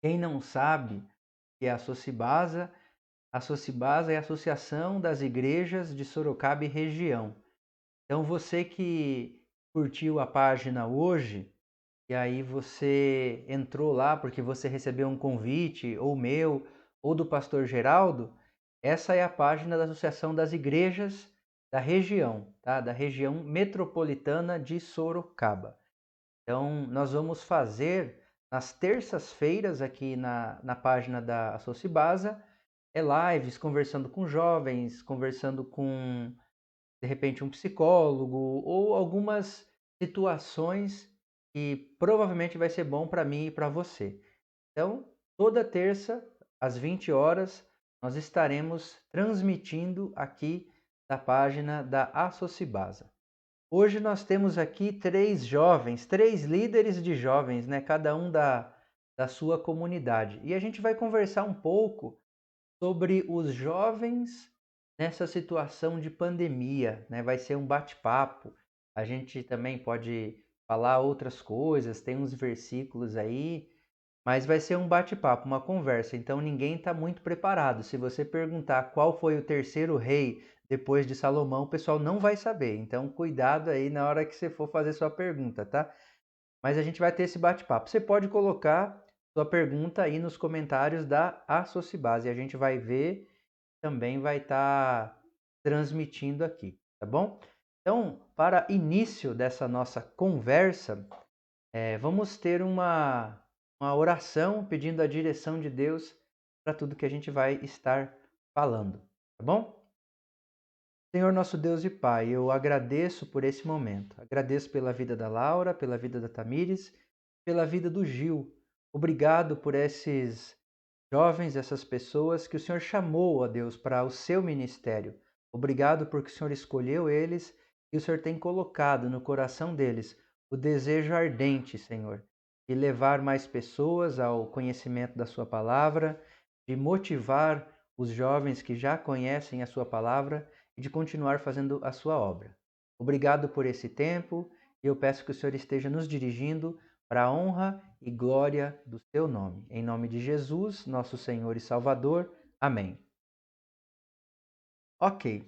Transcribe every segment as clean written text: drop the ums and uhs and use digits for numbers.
Quem não sabe que é a Socibasa é a Associação das Igrejas de Sorocaba e Região. Então você que curtiu a página hoje, e aí você entrou lá porque você recebeu um convite, ou meu, ou do pastor Geraldo, essa é a página da Associação das Igrejas da região, tá? Da região metropolitana de Sorocaba. Então, nós vamos fazer nas terças-feiras aqui na página da Associbasa, lives conversando com jovens, conversando com, de repente, um psicólogo ou algumas situações que provavelmente vai ser bom para mim e para você. Então, toda terça, às 20 horas, nós estaremos transmitindo aqui da página da Associbasa. Hoje nós temos aqui três jovens, três líderes de jovens, né? Cada um da sua comunidade. E a gente vai conversar um pouco sobre os jovens nessa situação de pandemia, né? Vai ser um bate-papo. A gente também pode falar outras coisas, tem uns versículos aí, mas vai ser um bate-papo, uma conversa. Então ninguém está muito preparado. Se você perguntar qual foi o terceiro rei depois de Salomão, o pessoal não vai saber. Então cuidado aí na hora que você for fazer sua pergunta, tá? Mas a gente vai ter esse bate-papo. Você pode colocar sua pergunta aí nos comentários da Associbase. A gente vai ver, também vai estar transmitindo aqui, tá bom? Então, para início dessa nossa conversa, vamos ter uma oração pedindo a direção de Deus para tudo que a gente vai estar falando, tá bom? Senhor nosso Deus e Pai, eu agradeço por esse momento. Agradeço pela vida da Laura, pela vida da Tamires, pela vida do Gil. Obrigado por esses jovens, essas pessoas que o Senhor chamou, ó Deus, para o seu ministério. Obrigado porque o Senhor escolheu eles e o Senhor tem colocado no coração deles o desejo ardente, Senhor, de levar mais pessoas ao conhecimento da sua palavra, de motivar os jovens que já conhecem a sua palavra e de continuar fazendo a sua obra. Obrigado por esse tempo e eu peço que o Senhor esteja nos dirigindo para a honra e glória do seu nome. Em nome de Jesus, nosso Senhor e Salvador. Amém. Ok.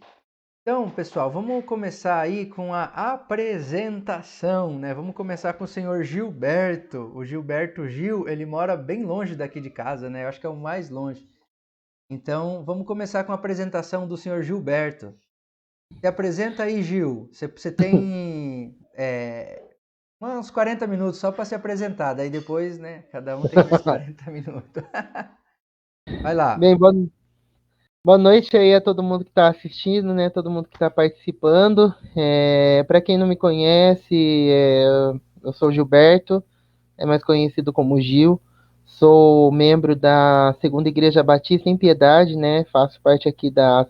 Então, pessoal, vamos começar aí com a apresentação, né? Vamos começar com o senhor Gilberto. O Gilberto Gil, ele mora bem longe daqui de casa, né? Eu acho que é o mais longe. Então, vamos começar com a apresentação do senhor Gilberto. Se apresenta aí, Gil. Você tem uns 40 minutos só para se apresentar. Daí depois, né? Cada um tem mais 40 minutos. Vai lá. Bem, boa noite aí a todo mundo que está assistindo, né? Todo mundo que está participando. Para quem não me conhece, eu sou Gilberto, é mais conhecido como Gil. Sou membro da Segunda Igreja Batista em Piedade, né? Faço parte aqui da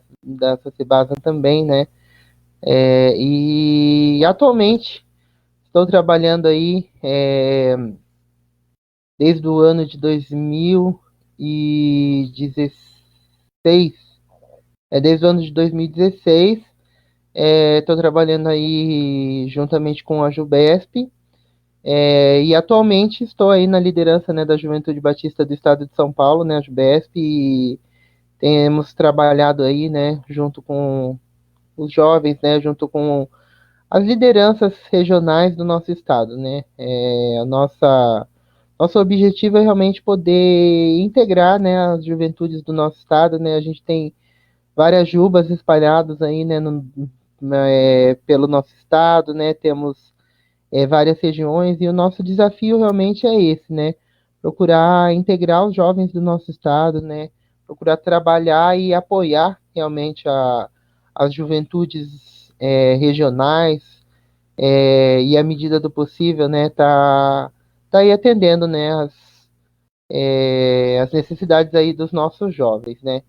Socibasa também, né? E atualmente estou trabalhando aí desde o ano de 2016. Desde o ano de 2016, estou trabalhando aí juntamente com a Jubesp, e atualmente estou aí na liderança, né, da Juventude Batista do Estado de São Paulo, né, a Jubesp, e temos trabalhado aí, né, junto com os jovens, né, junto com as lideranças regionais do nosso estado, né. Nosso objetivo é realmente poder integrar, né, as juventudes do nosso estado, né. A gente tem várias jubas espalhadas aí, né, pelo nosso estado, né, temos várias regiões, e o nosso desafio realmente é esse, né, procurar integrar os jovens do nosso estado, né, procurar trabalhar e apoiar realmente as juventudes regionais, e à medida do possível, né, tá aí atendendo, né, as necessidades aí dos nossos jovens, né.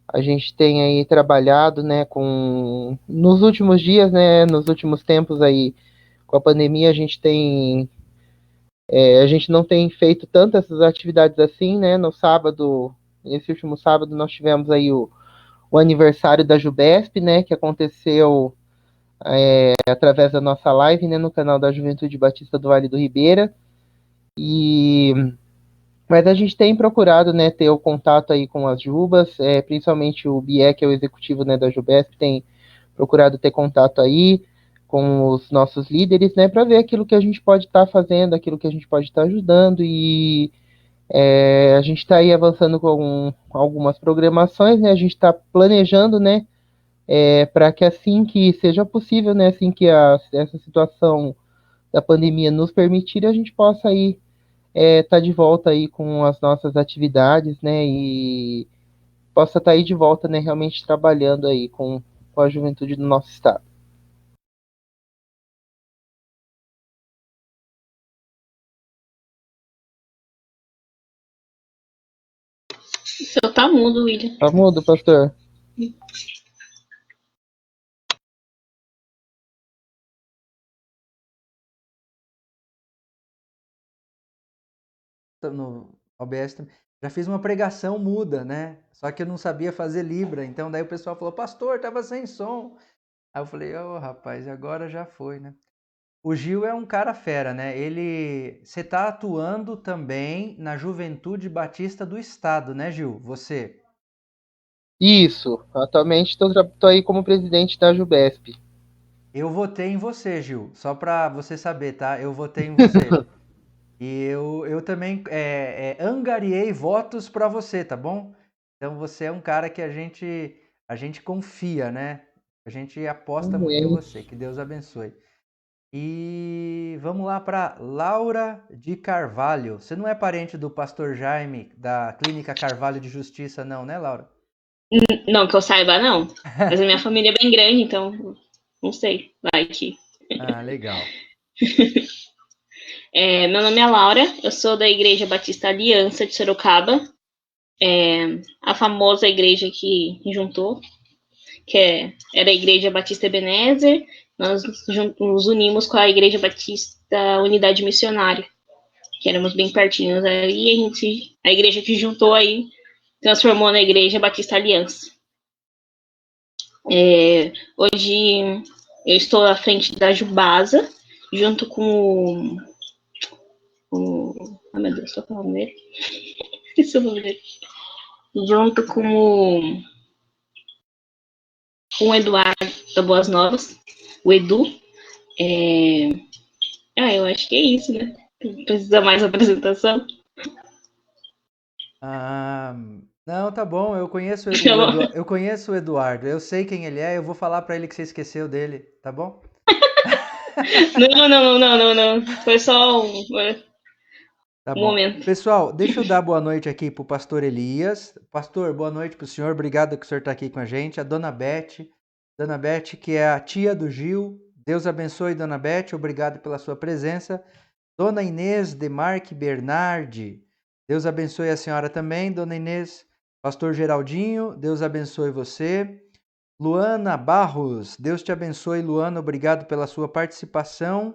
A gente tem aí trabalhado, né, nos últimos dias, né, nos últimos tempos aí, com a pandemia, a gente não tem feito tantas essas atividades assim, né, nesse último sábado nós tivemos aí o aniversário da Jubesp, né, que aconteceu através da nossa live, né, no canal da Juventude Batista do Vale do Ribeira, e Mas a gente tem procurado, né, ter o contato aí com as Jubas, principalmente o BIE, que é o executivo, né, da Jubesp, tem procurado ter contato aí com os nossos líderes, né, para ver aquilo que a gente pode estar fazendo, aquilo que a gente pode estar ajudando, e a gente está aí avançando com algumas programações, né, a gente está planejando, né, para que assim que seja possível, né, assim que essa situação da pandemia nos permitir, a gente possa aí tá de volta aí com as nossas atividades, né, e possa estar aí de volta, né, realmente trabalhando aí com a juventude do nosso estado. O seu tá mudo, William. Tá mudo, pastor? No OBS também. Já fiz uma pregação muda, né? Só que eu não sabia fazer Libra. Então daí o pessoal falou, pastor, tava sem som. Aí eu falei, ô rapaz, agora já foi, né? O Gil é um cara fera, né? Você tá atuando também na Juventude Batista do Estado, né, Gil? Você? Isso, atualmente estou aí como presidente da Jubesp. Eu votei em você, Gil. Só pra você saber, tá? Eu votei em você. E eu também angariei votos pra você, tá bom? Então você é um cara que a gente confia, né? A gente aposta muito em Amém. você. Que Deus abençoe. E vamos lá para Laura de Carvalho. Você não é parente do pastor Jaime da Clínica Carvalho de Justiça, não, né, Laura? Não, que eu saiba, não. Mas a minha família é bem grande, então não sei. Vai que. Ah, legal. Meu nome é Laura, eu sou da Igreja Batista Aliança de Sorocaba, a famosa igreja que juntou, era a Igreja Batista Ebenezer. Nós nos unimos com a Igreja Batista Unidade Missionária, que éramos bem pertinhos aí, a igreja que juntou aí transformou na Igreja Batista Aliança. Hoje eu estou à frente da Jubasa, junto com ai meu Deus, qual é o nome dele? Esqueci o nome dele. Junto com o Eduardo da Boas Novas, o Edu. Eu acho que é isso, né? Precisa mais apresentação? Ah, não, tá bom. Eu conheço eu conheço o Eduardo. Eu sei quem ele é. Eu vou falar para ele que você esqueceu dele, tá bom? Não. Foi só Tá um bom. momento. Pessoal, deixa eu dar boa noite aqui pro pastor Elias. Pastor, boa noite pro senhor. Obrigado que o senhor está aqui com a gente. A dona Beth. Dona Beth, que é a tia do Gil. Deus abençoe, dona Beth. Obrigado pela sua presença. Dona Inês Demarque Bernardi. Deus abençoe a senhora também, dona Inês. Pastor Geraldinho, Deus abençoe você. Luana Barros, Deus te abençoe, Luana. Obrigado pela sua participação.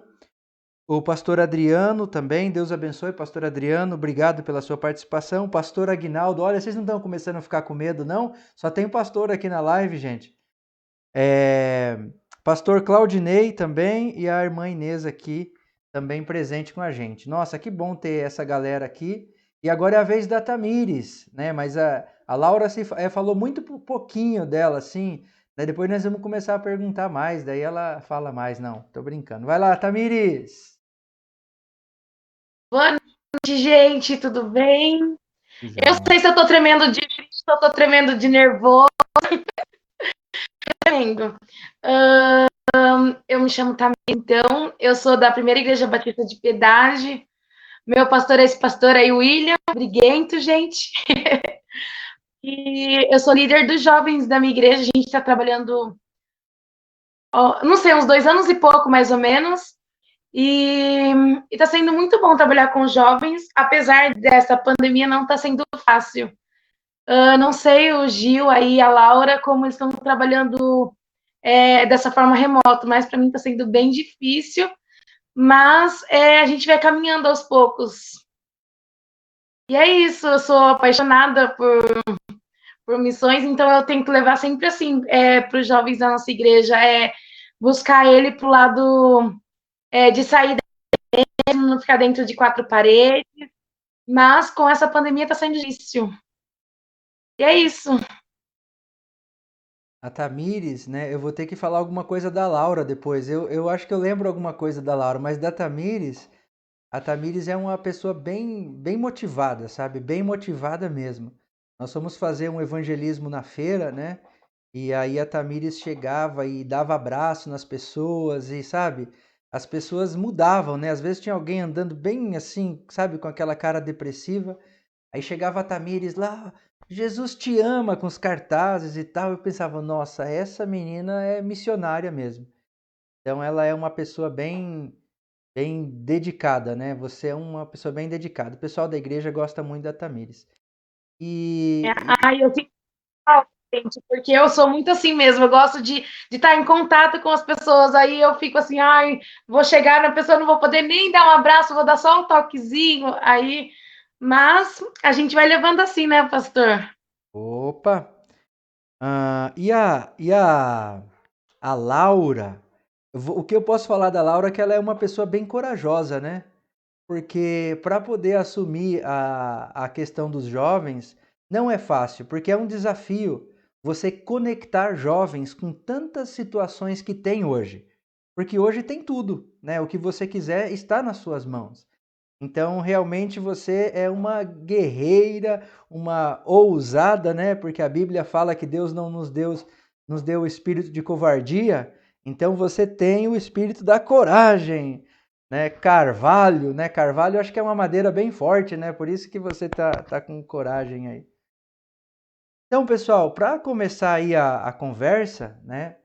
O pastor Adriano também, Deus abençoe, pastor Adriano, obrigado pela sua participação. Pastor Aguinaldo, olha, vocês não estão começando a ficar com medo, não? Só tem pastor aqui na live, gente. Pastor Claudinei também e a irmã Inês aqui também presente com a gente. Nossa, que bom ter essa galera aqui. E agora é a vez da Tamires, né? Mas a Laura falou muito pouquinho dela, assim. Daí depois nós vamos começar a perguntar mais, daí ela fala mais. Não, tô brincando. Vai lá, Tamires! Boa noite, gente, tudo bem? Eu Bom. sei se eu tô tremendo de frio, se eu tô tremendo de nervoso. Eu me chamo Tamir, então, eu sou da Primeira Igreja Batista de Piedade. Meu pastor é esse pastor aí, William Briguento, gente. E eu sou líder dos jovens da minha igreja. A gente está trabalhando, não sei, uns 2 anos e pouco, mais ou menos. E está sendo muito bom trabalhar com jovens, apesar dessa pandemia não estar sendo fácil. Não sei o Gil aí, a Laura, como eles estão trabalhando dessa forma remota, mas para mim está sendo bem difícil, mas a gente vai caminhando aos poucos. E é isso, eu sou apaixonada por missões, então eu tento levar sempre assim para os jovens da nossa igreja, buscar ele para o lado de sair, não ficar dentro de quatro paredes. mas com essa pandemia está sendo difícil. E é isso. A Tamires, né? Eu vou ter que falar alguma coisa da Laura depois. Eu acho que eu lembro alguma coisa da Laura, mas da Tamires, a Tamires é uma pessoa bem motivada, sabe? Bem motivada mesmo. Nós fomos fazer um evangelismo na feira, né? E aí a Tamires chegava e dava abraço nas pessoas e, sabe? As pessoas mudavam, né? Às vezes tinha alguém andando bem assim, sabe? Com aquela cara depressiva. Aí chegava a Tamires lá, Jesus te ama, com os cartazes e tal. Eu pensava, nossa, essa menina é missionária mesmo. Então ela é uma pessoa bem dedicada, né? Você é uma pessoa bem dedicada. O pessoal da igreja gosta muito da Tamires. Ai, eu fico mal, gente, porque eu sou muito assim mesmo. Eu gosto de estar em contato com as pessoas. Aí eu fico assim, ai, vou chegar na pessoa, não vou poder nem dar um abraço, vou dar só um toquezinho. Aí, mas a gente vai levando assim, né, pastor? Opa! E a Laura? O que eu posso falar da Laura é que ela é uma pessoa bem corajosa, né? Porque para poder assumir a questão dos jovens não é fácil, porque é um desafio você conectar jovens com tantas situações que tem hoje. Porque hoje tem tudo, né? O que você quiser está nas suas mãos. Então, realmente você é uma guerreira, uma ousada, né? Porque a Bíblia fala que Deus não nos deu o espírito de covardia. Então, você tem o espírito da coragem, né? Carvalho, né? Carvalho eu acho que é uma madeira bem forte, né? Por isso que você tá com coragem aí. Então, pessoal, para começar aí a conversa, né?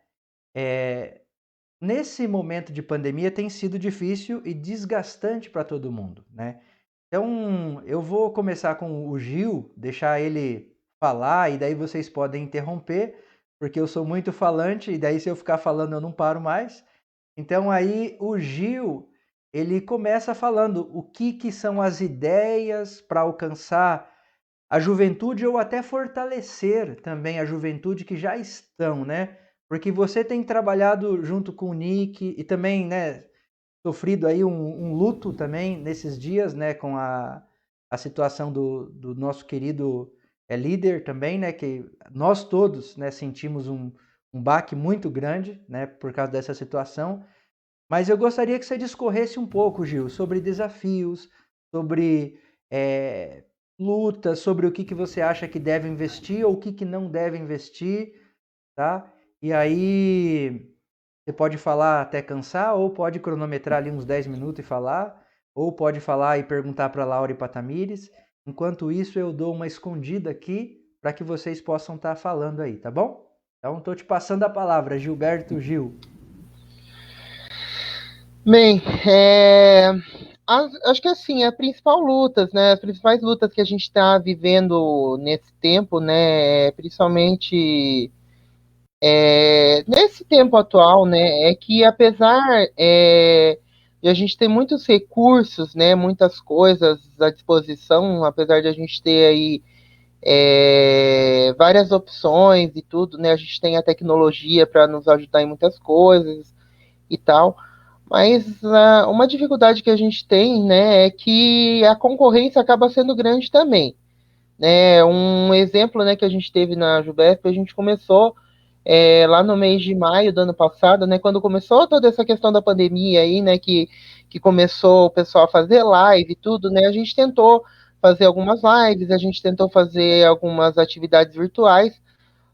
Nesse momento de pandemia tem sido difícil e desgastante para todo mundo, né? Então, eu vou começar com o Gil, deixar ele falar e daí vocês podem interromper, porque eu sou muito falante e daí se eu ficar falando eu não paro mais. Então aí o Gil, ele começa falando o que são as ideias para alcançar a juventude ou até fortalecer também a juventude que já estão, né? Porque você tem trabalhado junto com o Nick e também, né, sofrido aí um luto também nesses dias, né, com a situação do nosso querido líder também, né, que nós todos, né, sentimos um baque muito grande, né, por causa dessa situação. Mas eu gostaria que você discorresse um pouco, Gil, sobre desafios, sobre lutas, sobre o que você acha que deve investir ou o que não deve investir, tá? E aí você pode falar até cansar, ou pode cronometrar ali uns 10 minutos e falar, ou pode falar e perguntar para Laura e para Tamires. Enquanto isso, eu dou uma escondida aqui para que vocês possam estar falando aí, tá bom? Então, estou te passando a palavra, Gilberto Gil. Bem, acho que assim, as principais lutas que a gente está vivendo nesse tempo, né, principalmente nesse tempo atual, né, é que apesar de a gente ter muitos recursos, né, muitas coisas à disposição, apesar de a gente ter aí várias opções e tudo, né, a gente tem a tecnologia para nos ajudar em muitas coisas e tal. Mas uma dificuldade que a gente tem, né, é que a concorrência acaba sendo grande também. Né? Um exemplo, né, que a gente teve na Jubesp, a gente começou lá no mês de maio do ano passado, né, quando começou toda essa questão da pandemia aí, né, que começou o pessoal a fazer live e tudo, né, a gente tentou fazer algumas lives, a gente tentou fazer algumas atividades virtuais,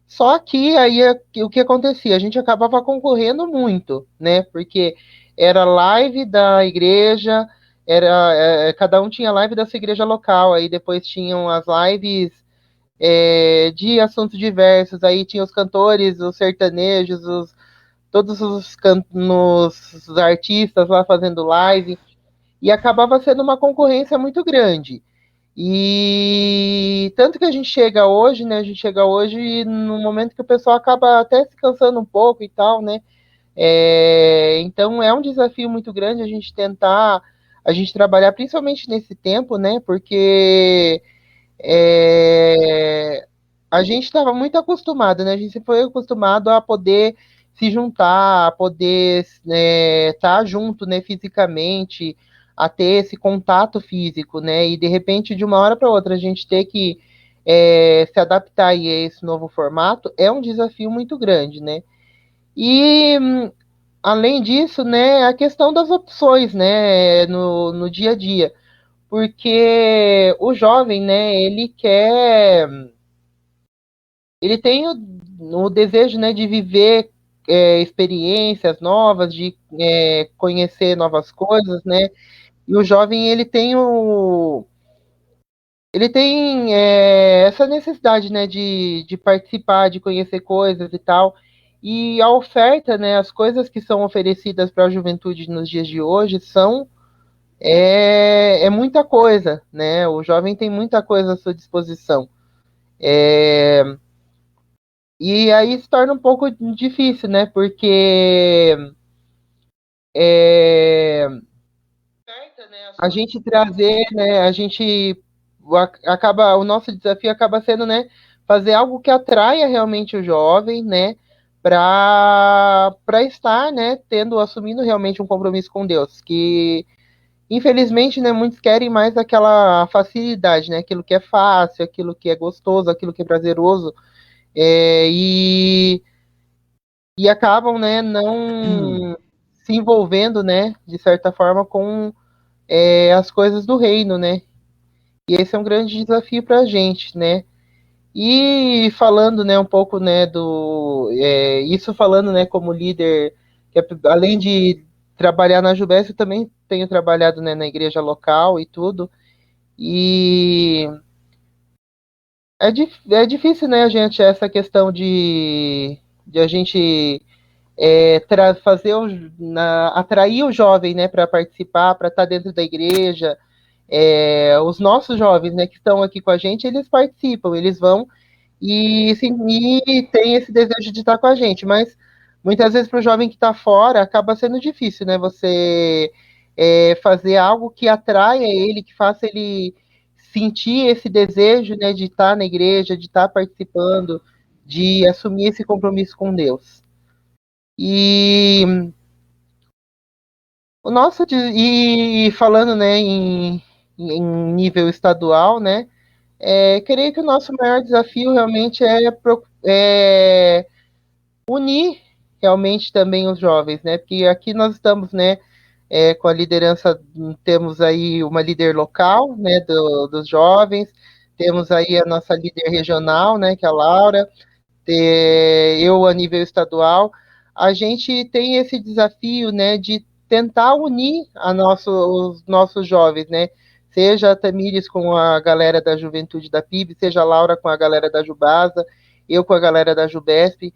só que aí o que acontecia? A gente acabava concorrendo muito, né? Porque era live da igreja, cada um tinha live da sua igreja local, aí depois tinham as lives de assuntos diversos, aí tinha os cantores, os sertanejos, todos os artistas lá fazendo live, e acabava sendo uma concorrência muito grande. E tanto que a gente chega hoje, né? A gente chega hoje no momento que o pessoal acaba até se cansando um pouco e tal, né? Então é um desafio muito grande a gente trabalhar principalmente nesse tempo, né? Porque a gente estava muito acostumado, né? A gente foi acostumado a poder se juntar, a poder estar junto, né? Fisicamente, a ter esse contato físico, né? E de repente, de uma hora para outra, a gente ter que se adaptar aí a esse novo formato é um desafio muito grande, né? E além disso, né, a questão das opções, né, no dia a dia, porque o jovem, né, ele tem o desejo, né, de viver experiências novas, de conhecer novas coisas, né, e o jovem, ele tem essa necessidade, né, de participar, de conhecer coisas e tal, e a oferta, né, as coisas que são oferecidas para a juventude nos dias de hoje é muita coisa, né, o jovem tem muita coisa à sua disposição. E aí se torna um pouco difícil, né, porque é, a gente trazer, né, o nosso desafio acaba sendo, né, fazer algo que atraia realmente o jovem, né, para estar, né, assumindo realmente um compromisso com Deus, que infelizmente, né, muitos querem mais aquela facilidade, né, aquilo que é fácil, aquilo que é gostoso, aquilo que é prazeroso, é, e, e acabam, né, não se envolvendo, né, de certa forma com as coisas do reino, né? E esse é um grande desafio para a gente, né? E falando, né, um pouco, né, isso falando, né, como líder, além de trabalhar na Jubes, eu também tenho trabalhado, né, na igreja local e tudo. E é difícil, né, a gente, essa questão de a gente fazer atrair o jovem, né, para participar, para estar dentro da igreja. Os nossos jovens, né, que estão aqui com a gente, eles participam, eles vão e tem esse desejo de estar com a gente, mas muitas vezes para o jovem que está fora acaba sendo difícil, né? Você fazer algo que atraia ele, que faça ele sentir esse desejo, né, de estar na igreja, de estar participando, de assumir esse compromisso com Deus. E e falando, né, em nível estadual, né? Creio que o nosso maior desafio realmente é unir realmente também os jovens, né? Porque aqui nós estamos, né, com a liderança, temos aí uma líder local, né, dos jovens, temos aí a nossa líder regional, né, que é a Laura, eu a nível estadual. A gente tem esse desafio, né, de tentar unir os nossos jovens, né? Seja a Tamires com a galera da Juventude da PIB, seja a Laura com a galera da Jubasa, eu com a galera da Jubesp.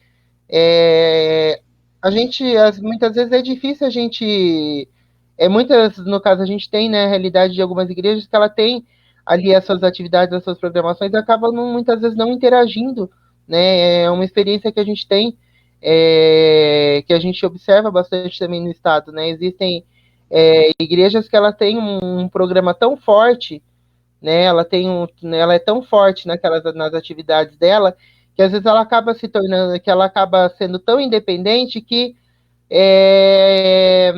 Muitas vezes é difícil a gente. No caso, a gente tem, né, a realidade de algumas igrejas que ela tem ali as suas atividades, as suas programações, e acaba muitas vezes não interagindo, né? É uma experiência que a gente tem, que a gente observa bastante também no estado, né? Existem igrejas que ela tem um programa tão forte, né? Ela é tão forte nas atividades dela que às vezes ela acaba se tornando, que ela acaba sendo tão independente que é,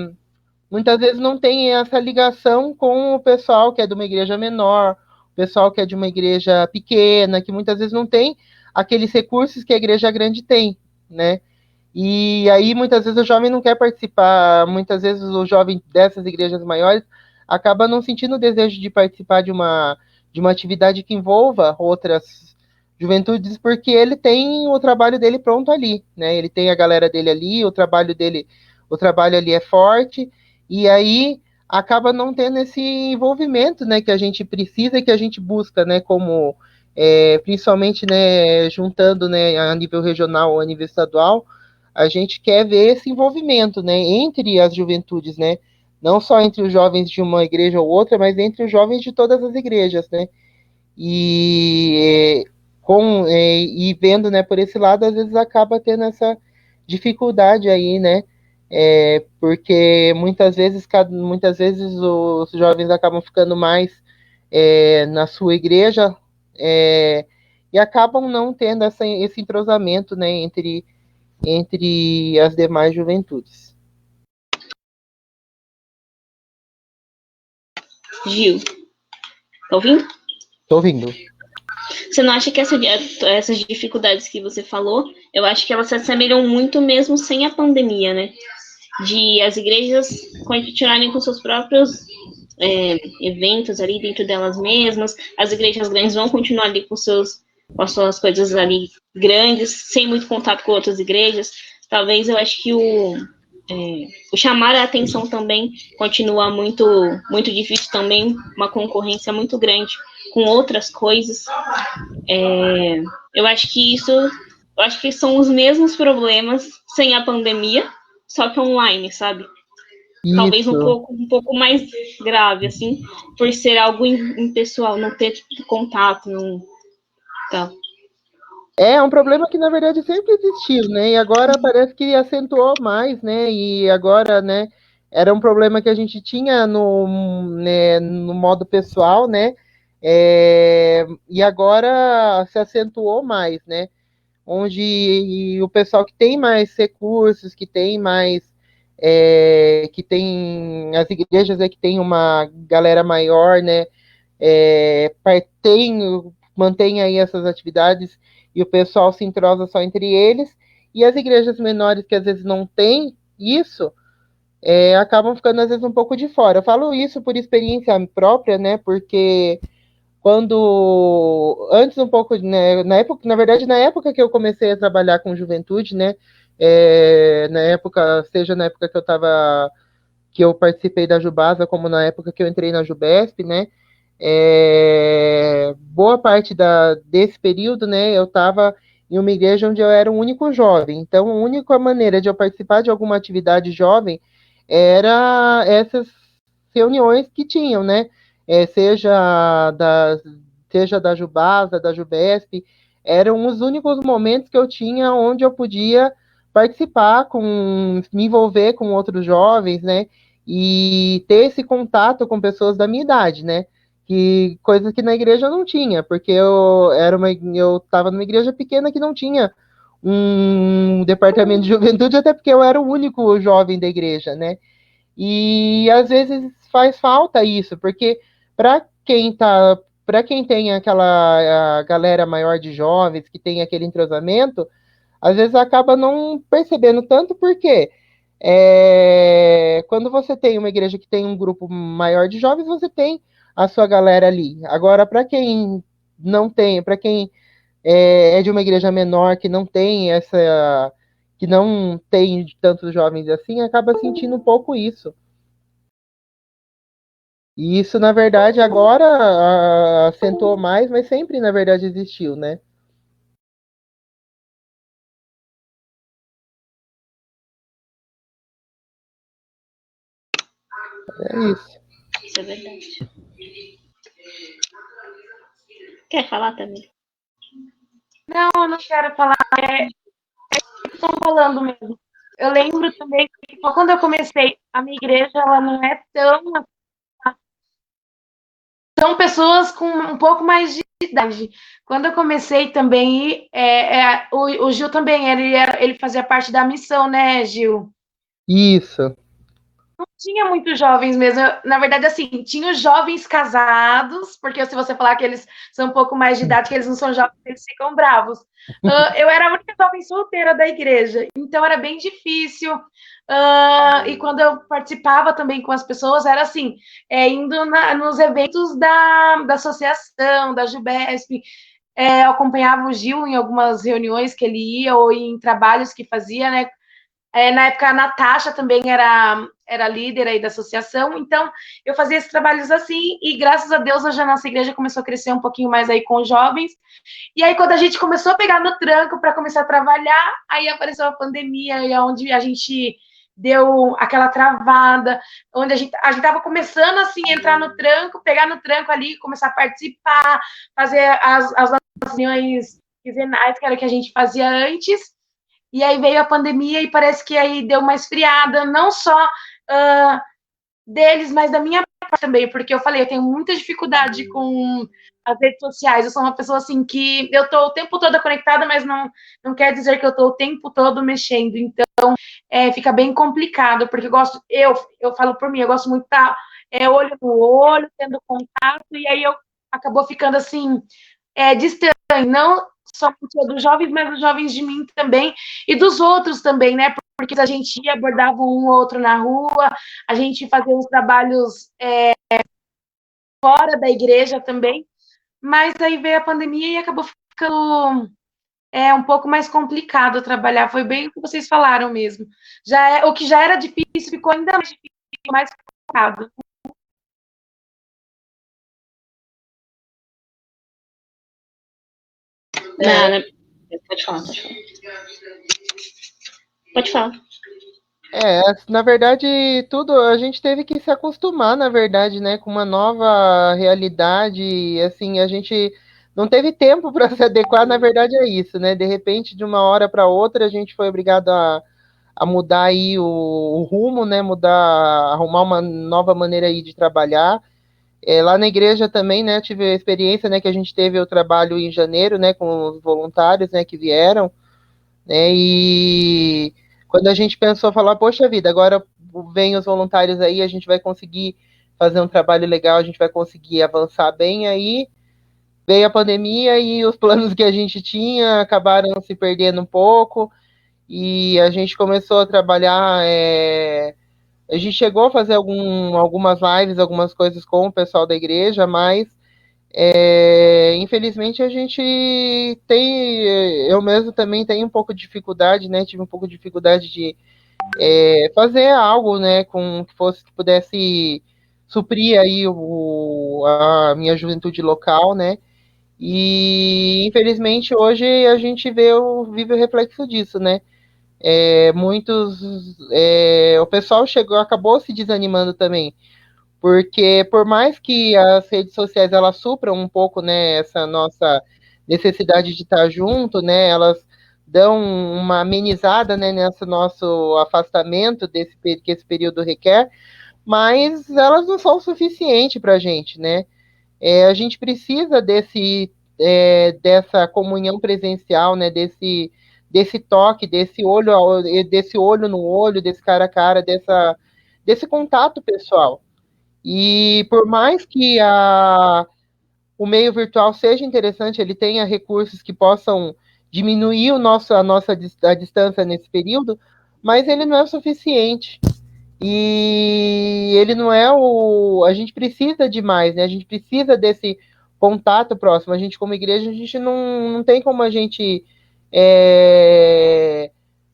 muitas vezes não tem essa ligação com o pessoal que é de uma igreja menor, o pessoal que é de uma igreja pequena, que muitas vezes não tem aqueles recursos que a igreja grande tem, né? E aí muitas vezes o jovem não quer participar, muitas vezes o jovem dessas igrejas maiores acaba não sentindo o desejo de participar de uma atividade que envolva outras juventudes, porque ele tem o trabalho dele pronto ali, né? Ele tem a galera dele ali, o trabalho ali é forte, e aí acaba não tendo esse envolvimento, né, que a gente precisa e que a gente busca, né, como principalmente, né, juntando, né, a nível regional ou a nível estadual, a gente quer ver esse envolvimento, né, entre as juventudes, né, não só entre os jovens de uma igreja ou outra, mas entre os jovens de todas as igrejas, né, e e vendo, né, por esse lado, às vezes acaba tendo essa dificuldade aí, né, porque muitas vezes os jovens acabam ficando mais na sua igreja e acabam não tendo esse entrosamento, né, entre as demais juventudes. Gil, tá ouvindo? Tô ouvindo. Você não acha que essas dificuldades que você falou, eu acho que elas se assemelham muito mesmo sem a pandemia, né? De as igrejas continuarem com seus próprios eventos ali dentro delas mesmas, as igrejas grandes vão continuar ali com as suas coisas ali grandes, sem muito contato com outras igrejas. Talvez eu acho que o chamar a atenção também continua muito, muito difícil também, uma concorrência muito grande com outras coisas. Eu acho que são os mesmos problemas sem a pandemia, só que online, sabe? Talvez Isso. um pouco mais grave, assim, por ser algo impessoal, não ter contato, não. Tá. É um problema que, na verdade, sempre existiu, né? E agora parece que acentuou mais, né? E agora, né? Era um problema que a gente tinha no modo pessoal, né? E agora se acentuou mais, né? Onde o pessoal que tem mais recursos, que tem mais... que tem... As igrejas que tem uma galera maior, né? Mantém aí essas atividades e o pessoal se entrosa só entre eles, e as igrejas menores que às vezes não têm isso, acabam ficando às vezes um pouco de fora. Eu falo isso por experiência própria, né, porque antes um pouco, né, na época que eu comecei a trabalhar com juventude, né, seja na época que eu participei da Jubasa, como na época que eu entrei na Jubesp, né, boa parte desse período, né, eu estava em uma igreja onde eu era o único jovem. Então, a única maneira de eu participar de alguma atividade jovem era essas reuniões que tinham, né? Seja da Jubasa, da Jubesp, eram os únicos momentos que eu tinha onde eu podia participar, me envolver com outros jovens, né? E ter esse contato com pessoas da minha idade, né? Coisas que na igreja eu não tinha, porque eu estava numa igreja pequena que não tinha um departamento de juventude, até porque eu era o único jovem da igreja, né? E às vezes faz falta isso, porque para quem tem aquela galera maior de jovens, que tem aquele entrosamento, às vezes acaba não percebendo tanto, porque quando você tem uma igreja que tem um grupo maior de jovens, você tem a sua galera ali. Agora, para quem não tem, para quem é de uma igreja menor, que não tem tantos jovens assim, acaba sentindo um pouco isso. E isso, na verdade, agora acentuou mais, mas sempre, na verdade, existiu, né? É isso. Isso é verdade. Quer falar também? Não, eu não quero falar. Estão falando mesmo. Eu lembro também que quando eu comecei, a minha igreja, ela não é tão... São pessoas com um pouco mais de idade. Quando eu comecei também, o Gil também, ele fazia parte da missão, né, Gil? Isso. Tinha muitos jovens mesmo. Na verdade, assim, tinha os jovens casados, porque se você falar que eles são um pouco mais de idade, que eles não são jovens, eles ficam bravos. Eu era a única jovem solteira da igreja, então era bem difícil. E quando eu participava também com as pessoas, era assim, indo nos eventos da associação, da Jubesp, eu acompanhava o Gil em algumas reuniões que ele ia, ou em trabalhos que fazia, né? Na época, a Natasha também era líder aí da associação, então eu fazia esses trabalhos assim, e graças a Deus hoje a nossa igreja começou a crescer um pouquinho mais aí com os jovens, e aí quando a gente começou a pegar no tranco para começar a trabalhar, aí apareceu a pandemia, e onde a gente deu aquela travada, onde a gente estava começando assim a entrar no tranco, pegar no tranco ali, começar a participar, fazer as reuniões quinzenais, que era o que a gente fazia antes. E aí veio a pandemia e parece que aí deu uma esfriada, não só deles, mas da minha parte também, porque eu falei, eu tenho muita dificuldade com as redes sociais. Eu sou uma pessoa assim que eu estou o tempo todo conectada, mas não quer dizer que eu estou o tempo todo mexendo. Então, fica bem complicado, porque eu falo por mim, eu gosto muito de estar olho no olho, tendo contato, e aí eu acabou ficando assim, distante, não somente dos jovens, mas dos jovens de mim também, e dos outros também, né? Porque a gente ia, abordava um ou outro na rua, a gente fazia uns trabalhos fora da igreja também, mas aí veio a pandemia e acabou ficando um pouco mais complicado trabalhar. Foi bem o que vocês falaram mesmo. O que já era difícil ficou ainda mais difícil, mais complicado. Não, pode falar, pode falar. Pode falar. Na verdade, tudo a gente teve que se acostumar, na verdade, né, com uma nova realidade, assim, a gente não teve tempo para se adequar, na verdade é isso, né? De repente, de uma hora para outra, a gente foi obrigado a mudar aí o rumo, né? Arrumar uma nova maneira aí de trabalhar. Lá na igreja também, né, tive a experiência, né, que a gente teve o trabalho em janeiro, né, com os voluntários, né, que vieram, né, e quando a gente pensou, falar, poxa vida, agora vem os voluntários aí, a gente vai conseguir fazer um trabalho legal, a gente vai conseguir avançar bem, aí veio a pandemia e os planos que a gente tinha acabaram se perdendo um pouco, e a gente começou a trabalhar, a gente chegou a fazer algumas lives, algumas coisas com o pessoal da igreja, mas infelizmente a gente tem, eu mesmo também tenho um pouco de dificuldade, né? Tive um pouco de dificuldade de fazer algo, né? Que pudesse suprir aí a minha juventude local, né? E infelizmente hoje a gente vive o reflexo disso, né? O pessoal acabou se desanimando também, porque por mais que as redes sociais elas supram um pouco, né, essa nossa necessidade de estar junto, né, elas dão uma amenizada, né, nesse nosso afastamento que esse período requer, mas elas não são o suficiente para a gente, né? A gente precisa dessa comunhão presencial, né, desse toque, desse olho no olho, desse cara a cara, desse contato pessoal. E por mais que o meio virtual seja interessante, ele tenha recursos que possam diminuir a distância nesse período, mas ele não é o suficiente. E ele não é o. A gente precisa de mais, né? A gente precisa desse contato próximo. A gente, como igreja, a gente não tem como a gente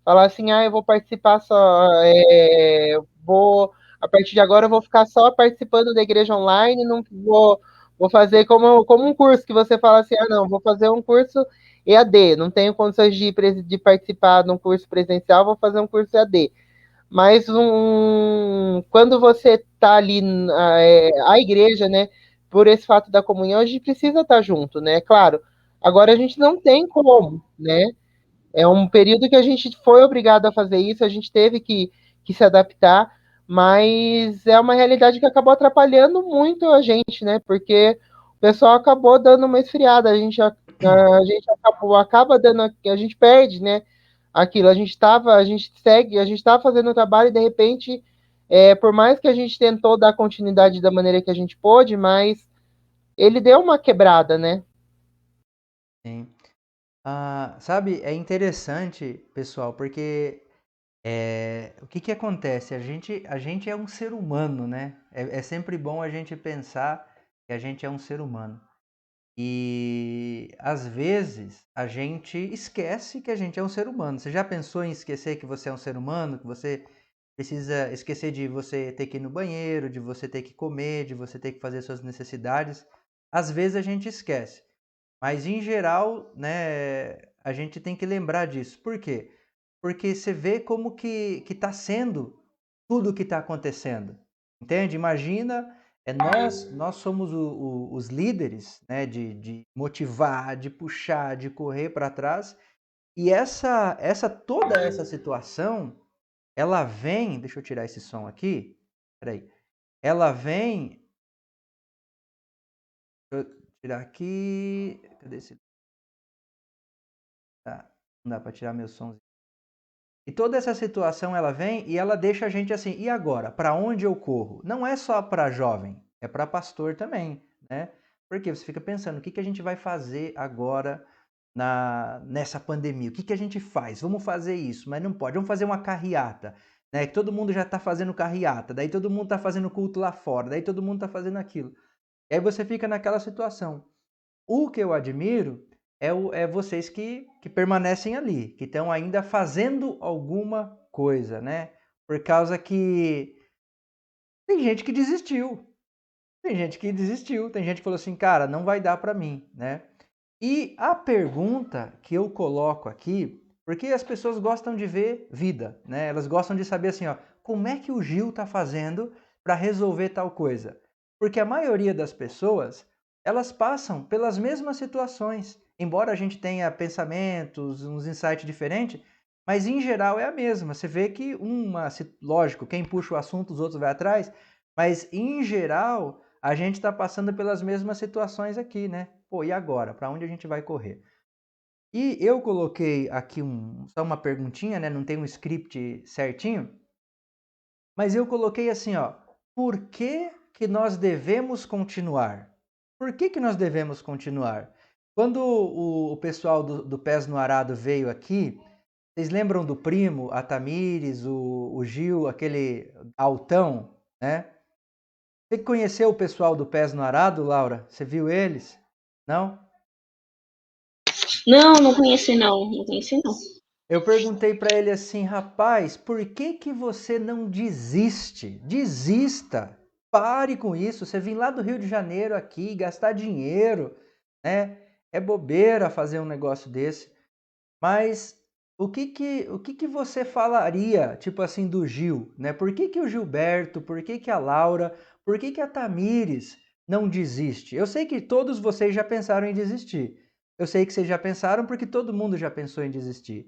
falar assim, eu vou participar só, a partir de agora eu vou ficar só participando da igreja online, não vou fazer como um curso que você fala assim, não, vou fazer um curso EAD, não tenho condições de participar de um curso presencial, vou fazer um curso EAD. Mas quando você está ali, a igreja, né, por esse fato da comunhão, a gente precisa estar junto, né? Claro. Agora a gente não tem como, né? É um período que a gente foi obrigado a fazer isso, a gente teve que se adaptar, mas é uma realidade que acabou atrapalhando muito a gente, né? Porque o pessoal acabou dando uma esfriada, a gente acaba dando, a gente perde, né? Aquilo, a gente segue, a gente estava fazendo o trabalho e de repente, por mais que a gente tentou dar continuidade da maneira que a gente pôde, mas ele deu uma quebrada, né? Sim. Sabe, é interessante, pessoal, porque o que acontece? A gente é um ser humano, né? É sempre bom a gente pensar que a gente é um ser humano. E às vezes a gente esquece que a gente é um ser humano. Você já pensou em esquecer que você é um ser humano? Que você precisa esquecer de você ter que ir no banheiro, de você ter que comer, de você ter que fazer suas necessidades? Às vezes a gente esquece. Mas em geral, né, a gente tem que lembrar disso. Por quê? Porque você vê como que está sendo tudo o que está acontecendo. Entende? Imagina, nós somos os líderes, né, de motivar, de puxar, de correr para trás. E toda essa situação, ela vem, deixa eu tirar esse som aqui, peraí, ela vem, deixa eu tirar aqui, cadê esse? Tá, não dá para tirar meu som. E toda essa situação ela vem e ela deixa a gente assim, e agora? Para onde eu corro? Não é só para jovem, é para pastor também, né? Porque você fica pensando, o que a gente vai fazer agora nessa pandemia? O que a gente faz? Vamos fazer isso, mas não pode. Vamos fazer uma carreata, né? Que todo mundo já está fazendo carreata, daí todo mundo está fazendo culto lá fora, daí todo mundo está fazendo aquilo. E aí você fica naquela situação. O que eu admiro é vocês que permanecem ali, que estão ainda fazendo alguma coisa, né? Por causa que tem gente que desistiu. Tem gente que desistiu, tem gente que falou assim, cara, não vai dar para mim, né? E a pergunta que eu coloco aqui, porque as pessoas gostam de ver vida, né? Elas gostam de saber assim, ó, como é que o Gil tá fazendo para resolver tal coisa? Porque a maioria das pessoas, elas passam pelas mesmas situações, embora a gente tenha pensamentos, uns insights diferentes, mas em geral é a mesma. Você vê que lógico, quem puxa o assunto, os outros vai atrás, mas em geral a gente está passando pelas mesmas situações aqui, né? Pô, e agora? Para onde a gente vai correr? E eu coloquei aqui só uma perguntinha, né? Não tem um script certinho, mas eu coloquei assim, ó. Por que nós devemos continuar? Por que nós devemos continuar? Quando o pessoal do Pés no Arado veio aqui, vocês lembram do primo, a Tamires, o Gil, aquele altão, né? Você conheceu o pessoal do Pés no Arado, Laura? Você viu eles? Não? Não, não conheci não. Não conheci não. Eu perguntei para ele assim, rapaz, por que você não desiste? Desista. Pare com isso. Você vir lá do Rio de Janeiro aqui, gastar dinheiro, né? É bobeira fazer um negócio desse. Mas o que você falaria, tipo assim, do Gil, né? Por que o Gilberto, por que a Laura, por que a Tamires não desiste? Eu sei que todos vocês já pensaram em desistir. Eu sei que vocês já pensaram porque todo mundo já pensou em desistir.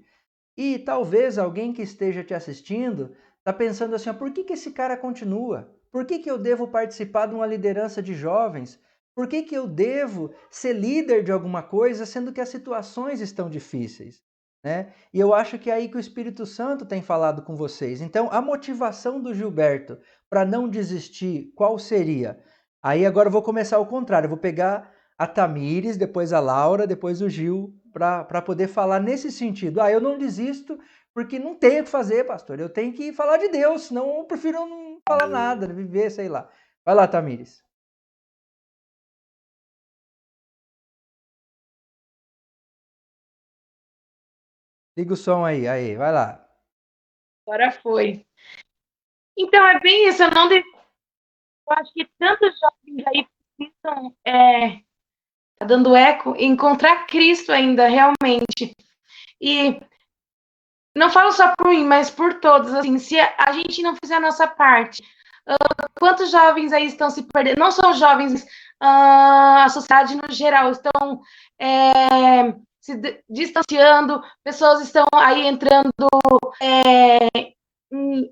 E talvez alguém que esteja te assistindo está pensando assim, ó, por que esse cara continua? Por que eu devo participar de uma liderança de jovens? Por que eu devo ser líder de alguma coisa, sendo que as situações estão difíceis? Né? E eu acho que é aí que o Espírito Santo tem falado com vocês. Então, a motivação do Gilberto para não desistir, qual seria? Aí agora eu vou começar ao contrário, eu vou pegar a Tamires, depois a Laura, depois o Gil, para poder falar nesse sentido. Eu não desisto porque não tenho o que fazer, pastor. Eu tenho que falar de Deus, senão eu prefiro não falar nada, viver, sei lá. Vai lá, Tamires. Liga o som aí, vai lá. Agora foi. Então, é bem isso. Eu acho que tantos jovens aí precisam, tá dando eco, encontrar Cristo ainda, realmente. E não falo só por mim, mas por todos. Assim, se a gente não fizer a nossa parte, quantos jovens aí estão se perdendo? Não só os jovens, a sociedade no geral estão se distanciando, pessoas estão aí entrando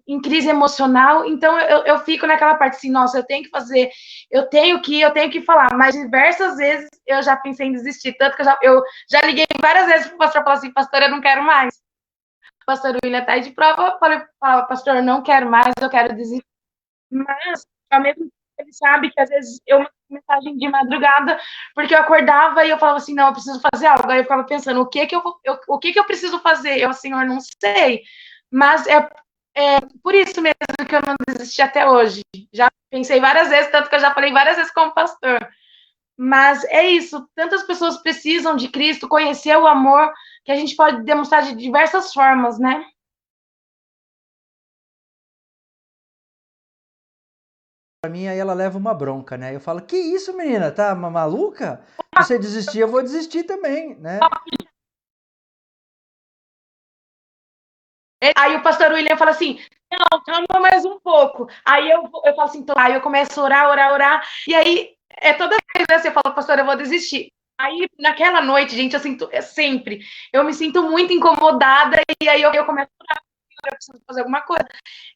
em crise emocional. Então eu fico naquela parte assim, nossa, eu tenho que fazer, eu tenho que falar, mas diversas vezes eu já pensei em desistir, tanto que eu já liguei várias vezes pro pastor e falei assim, pastor, eu não quero mais. O pastor William tá aí de prova, eu falava, pastor, eu não quero mais, eu quero desistir. Mas, ao mesmo tempo, ele sabe que às vezes eu mando mensagem de madrugada, porque eu acordava e eu falava assim, não, eu preciso fazer algo. Aí eu ficava pensando, o que que eu preciso fazer? Eu, Senhor, não sei. Mas é por isso mesmo que eu não desisti até hoje. Já pensei várias vezes, tanto que eu já falei várias vezes como pastor. Mas é isso, tantas pessoas precisam de Cristo, conhecer o amor, que a gente pode demonstrar de diversas formas, né? Pra mim, aí ela leva uma bronca, né? Eu falo, que isso, menina? Tá maluca? Se você desistir, eu vou desistir também, né? Aí o pastor William fala assim, não, calma mais um pouco. Aí eu falo assim, então, aí eu começo a orar, e aí toda vez assim, eu falo, pastor, eu vou desistir. Aí, naquela noite, gente, eu sinto, eu me sinto muito incomodada, e aí eu começo a orar, eu preciso fazer alguma coisa.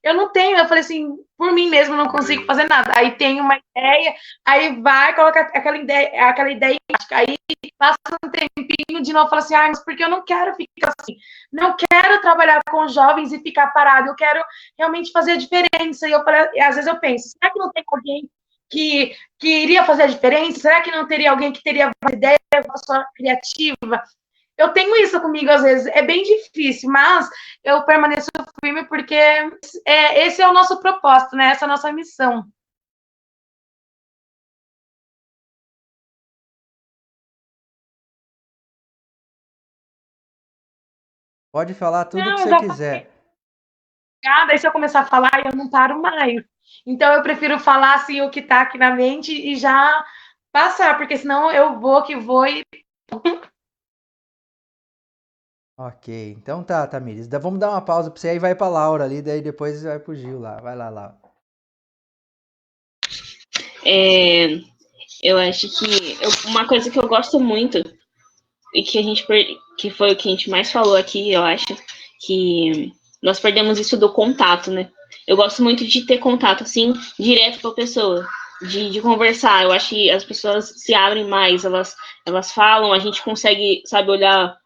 Eu não tenho, eu falei assim, por mim mesmo não consigo fazer nada. Aí tem uma ideia, aí vai, coloca aquela ideia em prática. Aí passa um tempinho de novo, fala assim, mas porque eu não quero ficar assim, não quero trabalhar com jovens e ficar parado, eu quero realmente fazer a diferença. E eu falei, e às vezes eu penso, será que não tem alguém que iria fazer a diferença? Será que não teria alguém que teria uma ideia, uma pessoa criativa? Eu tenho isso comigo às vezes, é bem difícil, mas eu permaneço firme porque esse é o nosso propósito, né? Essa é a nossa missão. Pode falar tudo o que você quiser. Aí se eu começar a falar, eu não paro mais. Então eu prefiro falar assim o que está aqui na mente e já passar, porque senão eu vou que vou e Ok, então tá, Tamires. Vamos dar uma pausa pra você aí, vai pra Laura ali, daí depois vai pro Gil lá. Vai lá, Laura. Eu acho que uma coisa que eu gosto muito e que foi o que a gente mais falou aqui, eu acho que nós perdemos isso do contato, né? Eu gosto muito de ter contato assim direto com a pessoa, de conversar. Eu acho que as pessoas se abrem mais, elas falam, a gente consegue, sabe, olhar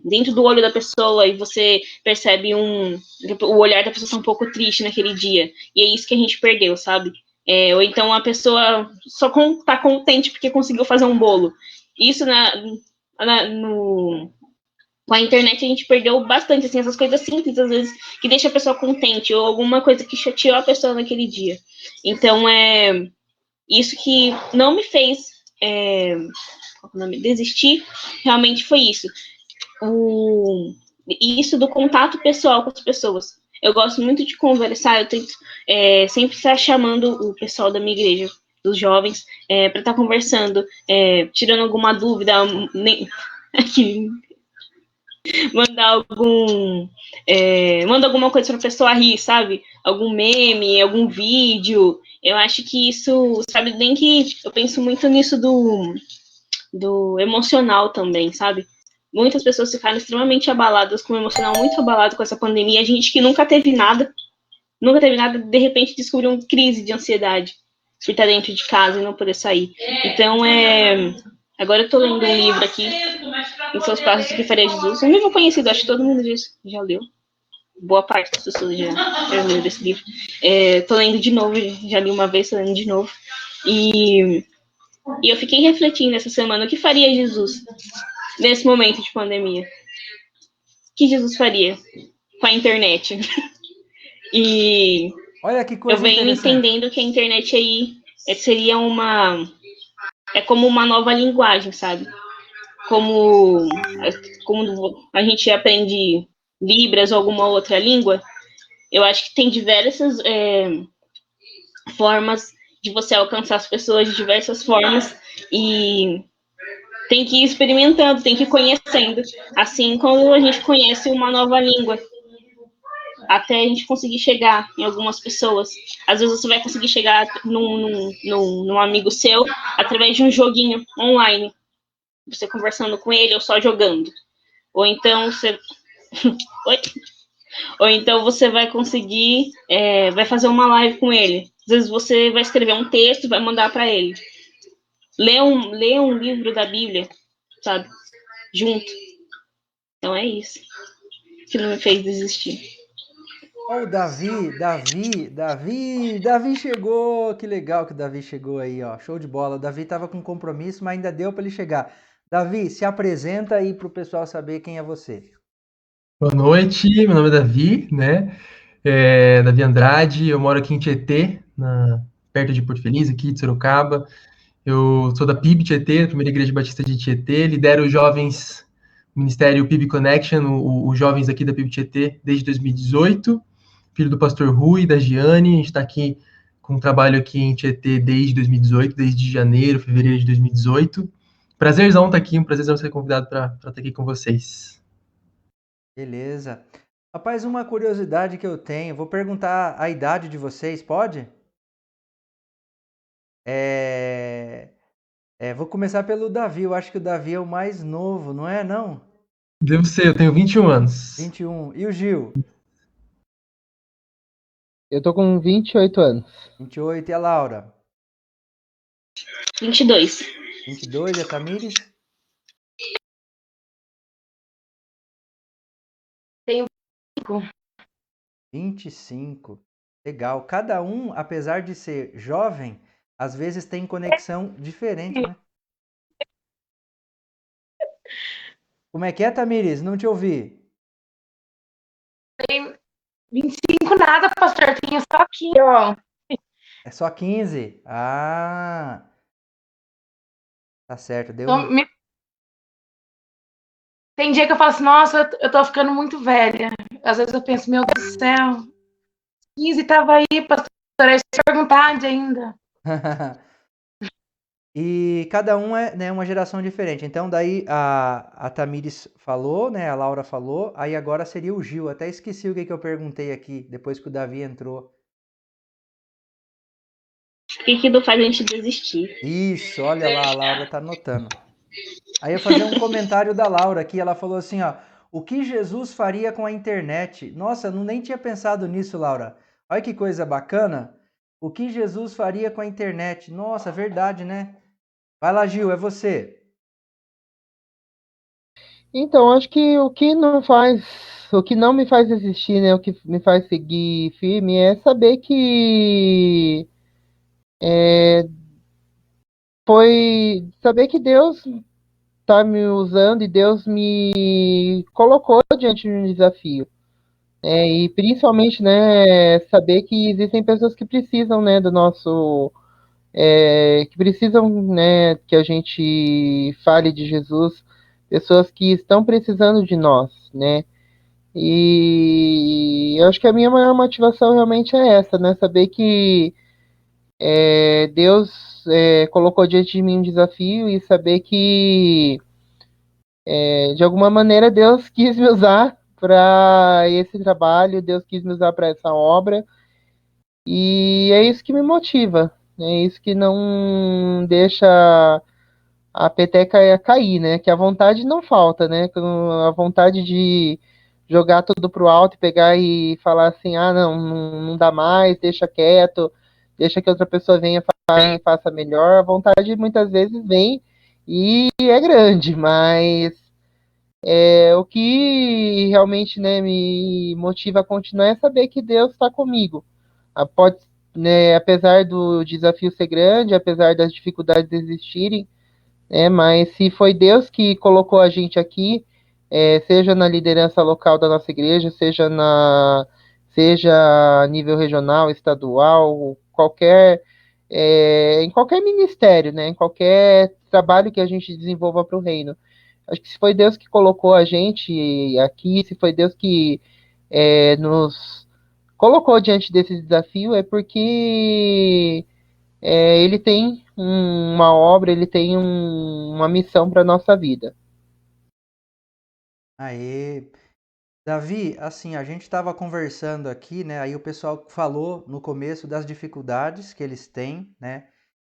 dentro do olho da pessoa e você percebe o olhar da pessoa tá um pouco triste naquele dia. E é isso que a gente perdeu, sabe? Ou então a pessoa só tá contente porque conseguiu fazer um bolo. Isso com a internet a gente perdeu bastante, assim, essas coisas simples, às vezes, que deixa a pessoa contente, ou alguma coisa que chateou a pessoa naquele dia. Então, isso que não me fez desistir, realmente foi isso. Isso do contato pessoal com as pessoas. Eu gosto muito de conversar, eu tento sempre estar chamando o pessoal da minha igreja, dos jovens, para estar conversando, tirando alguma dúvida, manda alguma coisa para a pessoa rir, sabe? Algum meme, algum vídeo. Eu acho que isso, sabe, nem que eu penso muito nisso do emocional também, sabe? Muitas pessoas ficaram extremamente abaladas, com o emocional muito abalado com essa pandemia. A gente que nunca teve nada, de repente descobriu uma crise de ansiedade por estar dentro de casa e não poder sair. Então, agora eu tô lendo um livro aqui, Em Seus Passos que Faria Jesus. Um livro conhecido, acho que todo mundo já leu. Boa parte das pessoas já leu desse livro. Tô lendo de novo, já li uma vez, tô lendo de novo. E eu fiquei refletindo essa semana, o que faria Jesus nesse momento de pandemia? O que Jesus faria com a internet? E olha que coisa eu venho entendendo que a internet aí seria como uma nova linguagem, sabe? Como a gente aprende Libras ou alguma outra língua, eu acho que tem diversas formas de você alcançar as pessoas de diversas formas e tem que ir experimentando, tem que ir conhecendo, assim como a gente conhece uma nova língua, até a gente conseguir chegar em algumas pessoas. Às vezes você vai conseguir chegar num amigo seu através de um joguinho online, você conversando com ele ou só jogando. Ou então você... Ou então você vai conseguir, vai fazer uma live com ele. Às vezes você vai escrever um texto e vai mandar para ele. Ler um livro da Bíblia, sabe? Junto. Então é isso que não me fez desistir. Ó, o Davi chegou! Que legal que o Davi chegou aí, ó. Show de bola. O Davi tava com compromisso, mas ainda deu para ele chegar. Davi, se apresenta aí pro pessoal saber quem é você. Boa noite, meu nome é Davi, né? Davi Andrade, eu moro aqui em Tietê, perto de Porto Feliz, aqui de Sorocaba. Eu sou da PIB Tietê, Primeira Igreja Batista de Tietê, lidero os jovens, o Ministério PIB Connection, os jovens aqui da PIB Tietê desde 2018, filho do pastor Rui e da Giane. A gente está aqui com um trabalho aqui em Tietê desde 2018, desde janeiro, fevereiro de 2018. Prazerzão estar aqui, um prazerzão ser convidado para estar aqui com vocês. Beleza. Rapaz, uma curiosidade que eu tenho, vou perguntar a idade de vocês, pode? Vou começar pelo Davi, eu acho que o Davi é o mais novo, não é, não? Devo ser, eu tenho 21 anos. 21. E o Gil? Eu tô com 28 anos. 28. E a Laura? 22. 22. E a Tamires? Tenho 5. 25. Legal. Cada um, apesar de ser jovem, às vezes tem conexão diferente, né? Como é que é, Tamires? Não te ouvi. 25 nada, pastor. Tenho só aqui, ó. É só 15? Ah, tá certo. Deu Tô um. me- Tem dia que eu falo assim, nossa, eu tô ficando muito velha. Às vezes eu penso, meu Deus do céu, 15 tava aí, pastor, é perguntar ainda. E cada um é, né, uma geração diferente. Então, daí a Tamires falou, né? A Laura falou. Aí agora seria o Gil. Até esqueci o que eu perguntei aqui, depois que o Davi entrou. O que não faz a gente desistir? Isso, olha lá, a Laura tá anotando. Aí eu ia fazer um comentário da Laura aqui. Ela falou assim, ó. O que Jesus faria com a internet? Nossa, eu nem tinha pensado nisso, Laura. Olha que coisa bacana. O que Jesus faria com a internet? Nossa, verdade, né? Vai lá, Gil, é você. Então, acho que o que não me faz desistir, né, o que me faz seguir firme é saber que saber que Deus está me usando e Deus me colocou diante de um desafio. E principalmente, né, saber que existem pessoas que precisam, né, que precisam, né, que a gente fale de Jesus, pessoas que estão precisando de nós, né? E eu acho que a minha maior motivação realmente é essa, né? Saber que Deus colocou diante de mim um desafio e saber que, de alguma maneira, Deus quis me usar para esse trabalho, Deus quis me usar para essa obra, e é isso que me motiva, é isso que não deixa a peteca cair, né? Que a vontade não falta, né? A vontade de jogar tudo pro alto e pegar e falar assim, ah, não dá mais, deixa quieto, deixa que outra pessoa venha e faça melhor. A vontade muitas vezes vem e é grande, mas o que realmente, né, me motiva a continuar é saber que Deus está comigo. Pode, né, apesar do desafio ser grande, apesar das dificuldades existirem, mas se foi Deus que colocou a gente aqui, seja na liderança local da nossa igreja, seja a nível regional, estadual, em qualquer ministério, né, em qualquer trabalho que a gente desenvolva para o reino. Acho que se foi Deus que colocou a gente aqui, se foi Deus que nos colocou diante desse desafio, é porque ele tem uma obra, ele tem uma missão para nossa vida. Aê. Davi, assim, a gente estava conversando aqui, né? Aí o pessoal falou no começo das dificuldades que eles têm, né?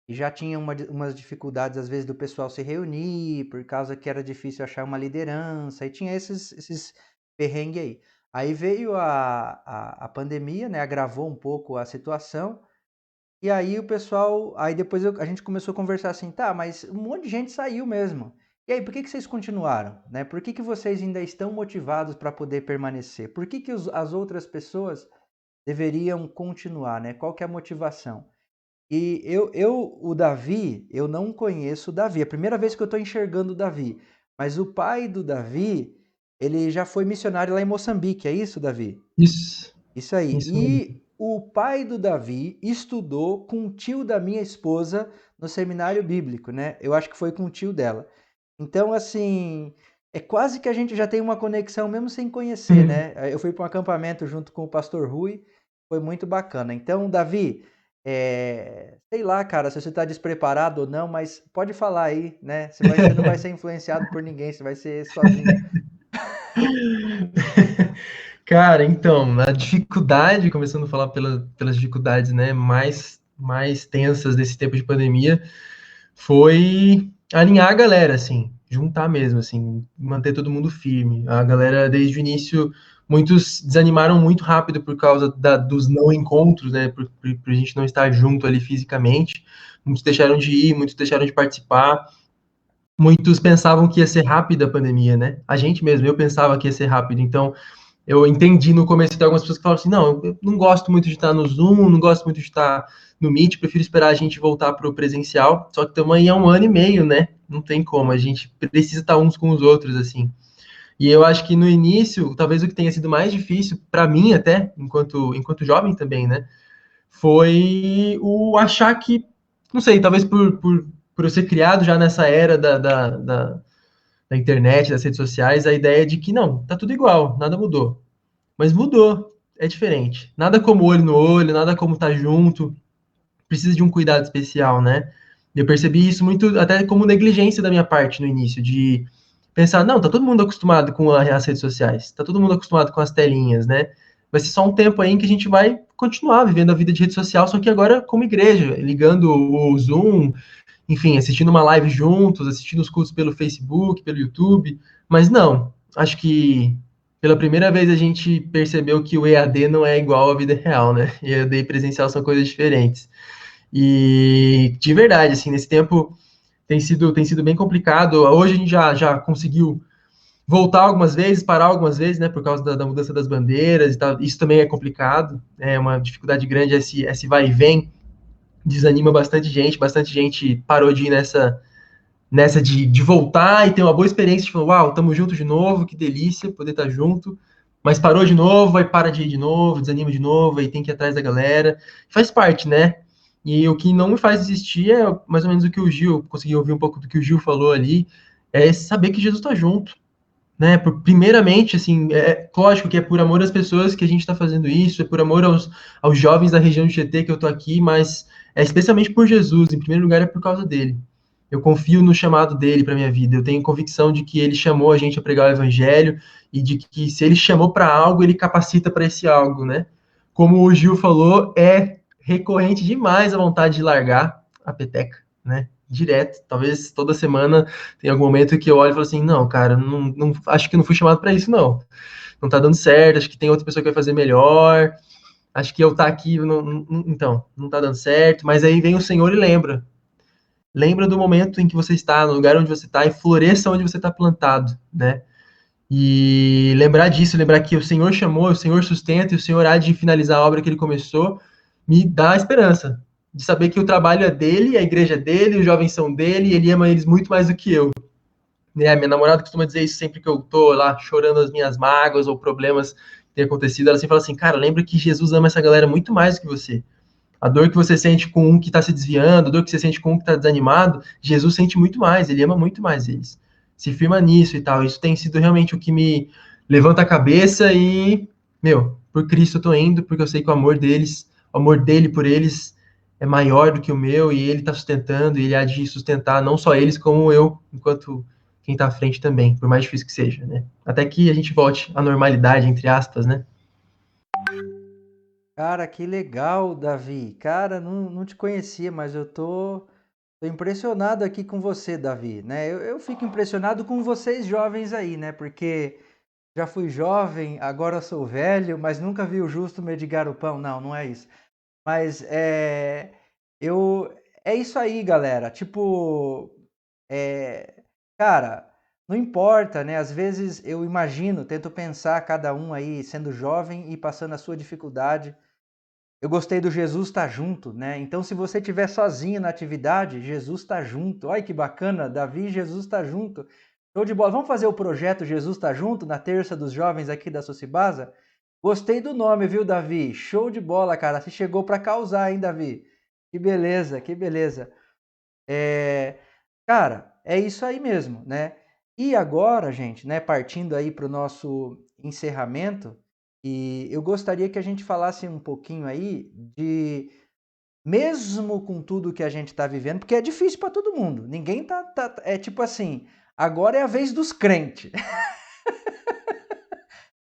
E já tinha umas dificuldades, às vezes, do pessoal se reunir, por causa que era difícil achar uma liderança, e tinha esses perrengues aí. Aí veio a pandemia, né? Agravou um pouco a situação, e aí o pessoal. Aí depois a gente começou a conversar assim, tá, mas um monte de gente saiu mesmo. E aí, por que vocês continuaram? Né? Por que vocês ainda estão motivados para poder permanecer? Por que as outras pessoas deveriam continuar? Né? Qual que é a motivação? E o Davi, eu não conheço o Davi. É a primeira vez que eu estou enxergando o Davi. Mas o pai do Davi, ele já foi missionário lá em Moçambique, é isso, Davi? Isso, Isso aí. isso mesmo. E o pai do Davi estudou com o tio da minha esposa no seminário bíblico, né? Eu acho que foi com o tio dela. Então, assim, é quase que a gente já tem uma conexão mesmo sem conhecer, né? Eu fui para um acampamento junto com o pastor Rui, foi muito bacana. Então, Davi, sei lá, cara, se você está despreparado ou não, mas pode falar aí, né? Você não vai ser influenciado por ninguém, você vai ser sozinho. Cara, então, a dificuldade, começando a falar pelas dificuldades, né, mais tensas desse tempo de pandemia, foi alinhar a galera, assim. juntar mesmo, assim, manter todo mundo firme. A galera, desde o início, muitos desanimaram muito rápido por causa dos não encontros, né, por a gente não estar junto ali fisicamente. Muitos deixaram de ir, muitos deixaram de participar. Muitos pensavam que ia ser rápida a pandemia, né? A gente mesmo, eu pensava que ia ser rápido. Então, eu entendi no começo de algumas pessoas que falaram assim, não, eu não gosto muito de estar no Zoom, não gosto muito de estar no Meet, prefiro esperar a gente voltar para o presencial. Só que também é 1 ano e meio, né? Não tem como, a gente precisa estar uns com os outros, assim. E eu acho que no início, talvez o que tenha sido mais difícil, para mim até, enquanto jovem também, né? Foi o achar que, não sei, talvez por eu ser criado já nessa era da internet, das redes sociais, a ideia de que não, tá tudo igual, nada mudou. Mas mudou, é diferente. Nada como olho no olho, nada como estar junto, precisa de um cuidado especial, né? Eu percebi isso muito até como negligência da minha parte no início, de pensar, não, tá todo mundo acostumado com as redes sociais, tá todo mundo acostumado com as telinhas, né? Vai ser só um tempo aí em que a gente vai continuar vivendo a vida de rede social, só que agora como igreja, ligando o Zoom, enfim, assistindo uma live juntos, assistindo os cultos pelo Facebook, pelo YouTube, mas não, acho que pela primeira vez a gente percebeu que o EAD não é igual à vida real, né? EAD e presencial são coisas diferentes. E de verdade, assim, nesse tempo tem sido bem complicado. Hoje a gente já conseguiu voltar algumas vezes, parar algumas vezes, né, por causa da mudança das bandeiras e tal. Isso também é complicado, é uma dificuldade grande, esse vai e vem, desanima bastante gente parou de ir nessa de voltar e ter uma boa experiência, de falar, uau, tamo junto de novo, que delícia poder estar junto, mas parou de novo, aí para de ir de novo, desanima de novo, aí tem que ir atrás da galera. Faz parte, né? E o que não me faz desistir é mais ou menos o que o Gil, consegui ouvir um pouco do que o Gil falou ali, é saber que Jesus está junto, né? Primeiramente, assim, lógico que é por amor às pessoas que a gente está fazendo isso, é por amor aos jovens da região de Tietê que eu tô aqui, mas é especialmente por Jesus, em primeiro lugar é por causa dele. Eu confio no chamado dele para minha vida. Eu tenho convicção de que ele chamou a gente a pregar o evangelho e de que se ele chamou para algo, ele capacita para esse algo, né? Como o Gil falou, é recorrente demais a vontade de largar a peteca, né? Direto, talvez toda semana tem algum momento que eu olho e falo assim, não, cara, não acho que não fui chamado para isso, não. Não tá dando certo, acho que tem outra pessoa que vai fazer melhor, acho que eu tá aqui, então, não tá dando certo, mas aí vem o Senhor e lembra. Lembra do momento em que você está, no lugar onde você está, e floresça onde você está plantado, né? E lembrar disso, lembrar que o Senhor chamou, o Senhor sustenta, e o Senhor há de finalizar a obra que ele começou, me dá esperança de saber que o trabalho é dele, a igreja é dele, os jovens são dele, e ele ama eles muito mais do que eu. Né? Minha namorada costuma dizer isso sempre que eu tô lá chorando as minhas mágoas ou problemas que têm acontecido. Ela sempre fala assim, cara, lembra que Jesus ama essa galera muito mais do que você. A dor que você sente com um que está se desviando, a dor que você sente com um que está desanimado, Jesus sente muito mais, ele ama muito mais eles. Se firma nisso e tal. Isso tem sido realmente o que me levanta a cabeça e, meu, por Cristo eu tô indo, porque eu sei que o amor deles, o amor dele por eles é maior do que o meu e ele está sustentando e ele há de sustentar não só eles, como eu, enquanto quem está à frente também, por mais difícil que seja, né? Até que a gente volte à normalidade, entre aspas, né? Cara, que legal, Davi. Cara, não te conhecia, mas eu tô impressionado aqui com você, Davi, né? Eu fico impressionado com vocês jovens aí, né? Porque já fui jovem, agora sou velho, mas nunca vi o justo mendigar o pão. Não, não é isso. Mas eu, é isso aí, galera. Tipo, cara, não importa, né? Às vezes eu imagino, tento pensar cada um aí sendo jovem e passando a sua dificuldade. Eu gostei do Jesus tá junto, né? Então, se você estiver sozinho na atividade, Jesus tá junto. Olha que bacana, Davi, Jesus tá junto. Show de bola. Vamos fazer o projeto Jesus tá junto na terça dos jovens aqui da Socibasa? Gostei do nome, viu, Davi? Show de bola, cara. Você chegou para causar, hein, Davi? Que beleza, que beleza. Cara, é isso aí mesmo, né? E agora, gente, né, partindo aí para o nosso encerramento, e eu gostaria que a gente falasse um pouquinho aí de, mesmo com tudo que a gente está vivendo, porque é difícil para todo mundo, ninguém é tipo assim, agora é a vez dos crentes,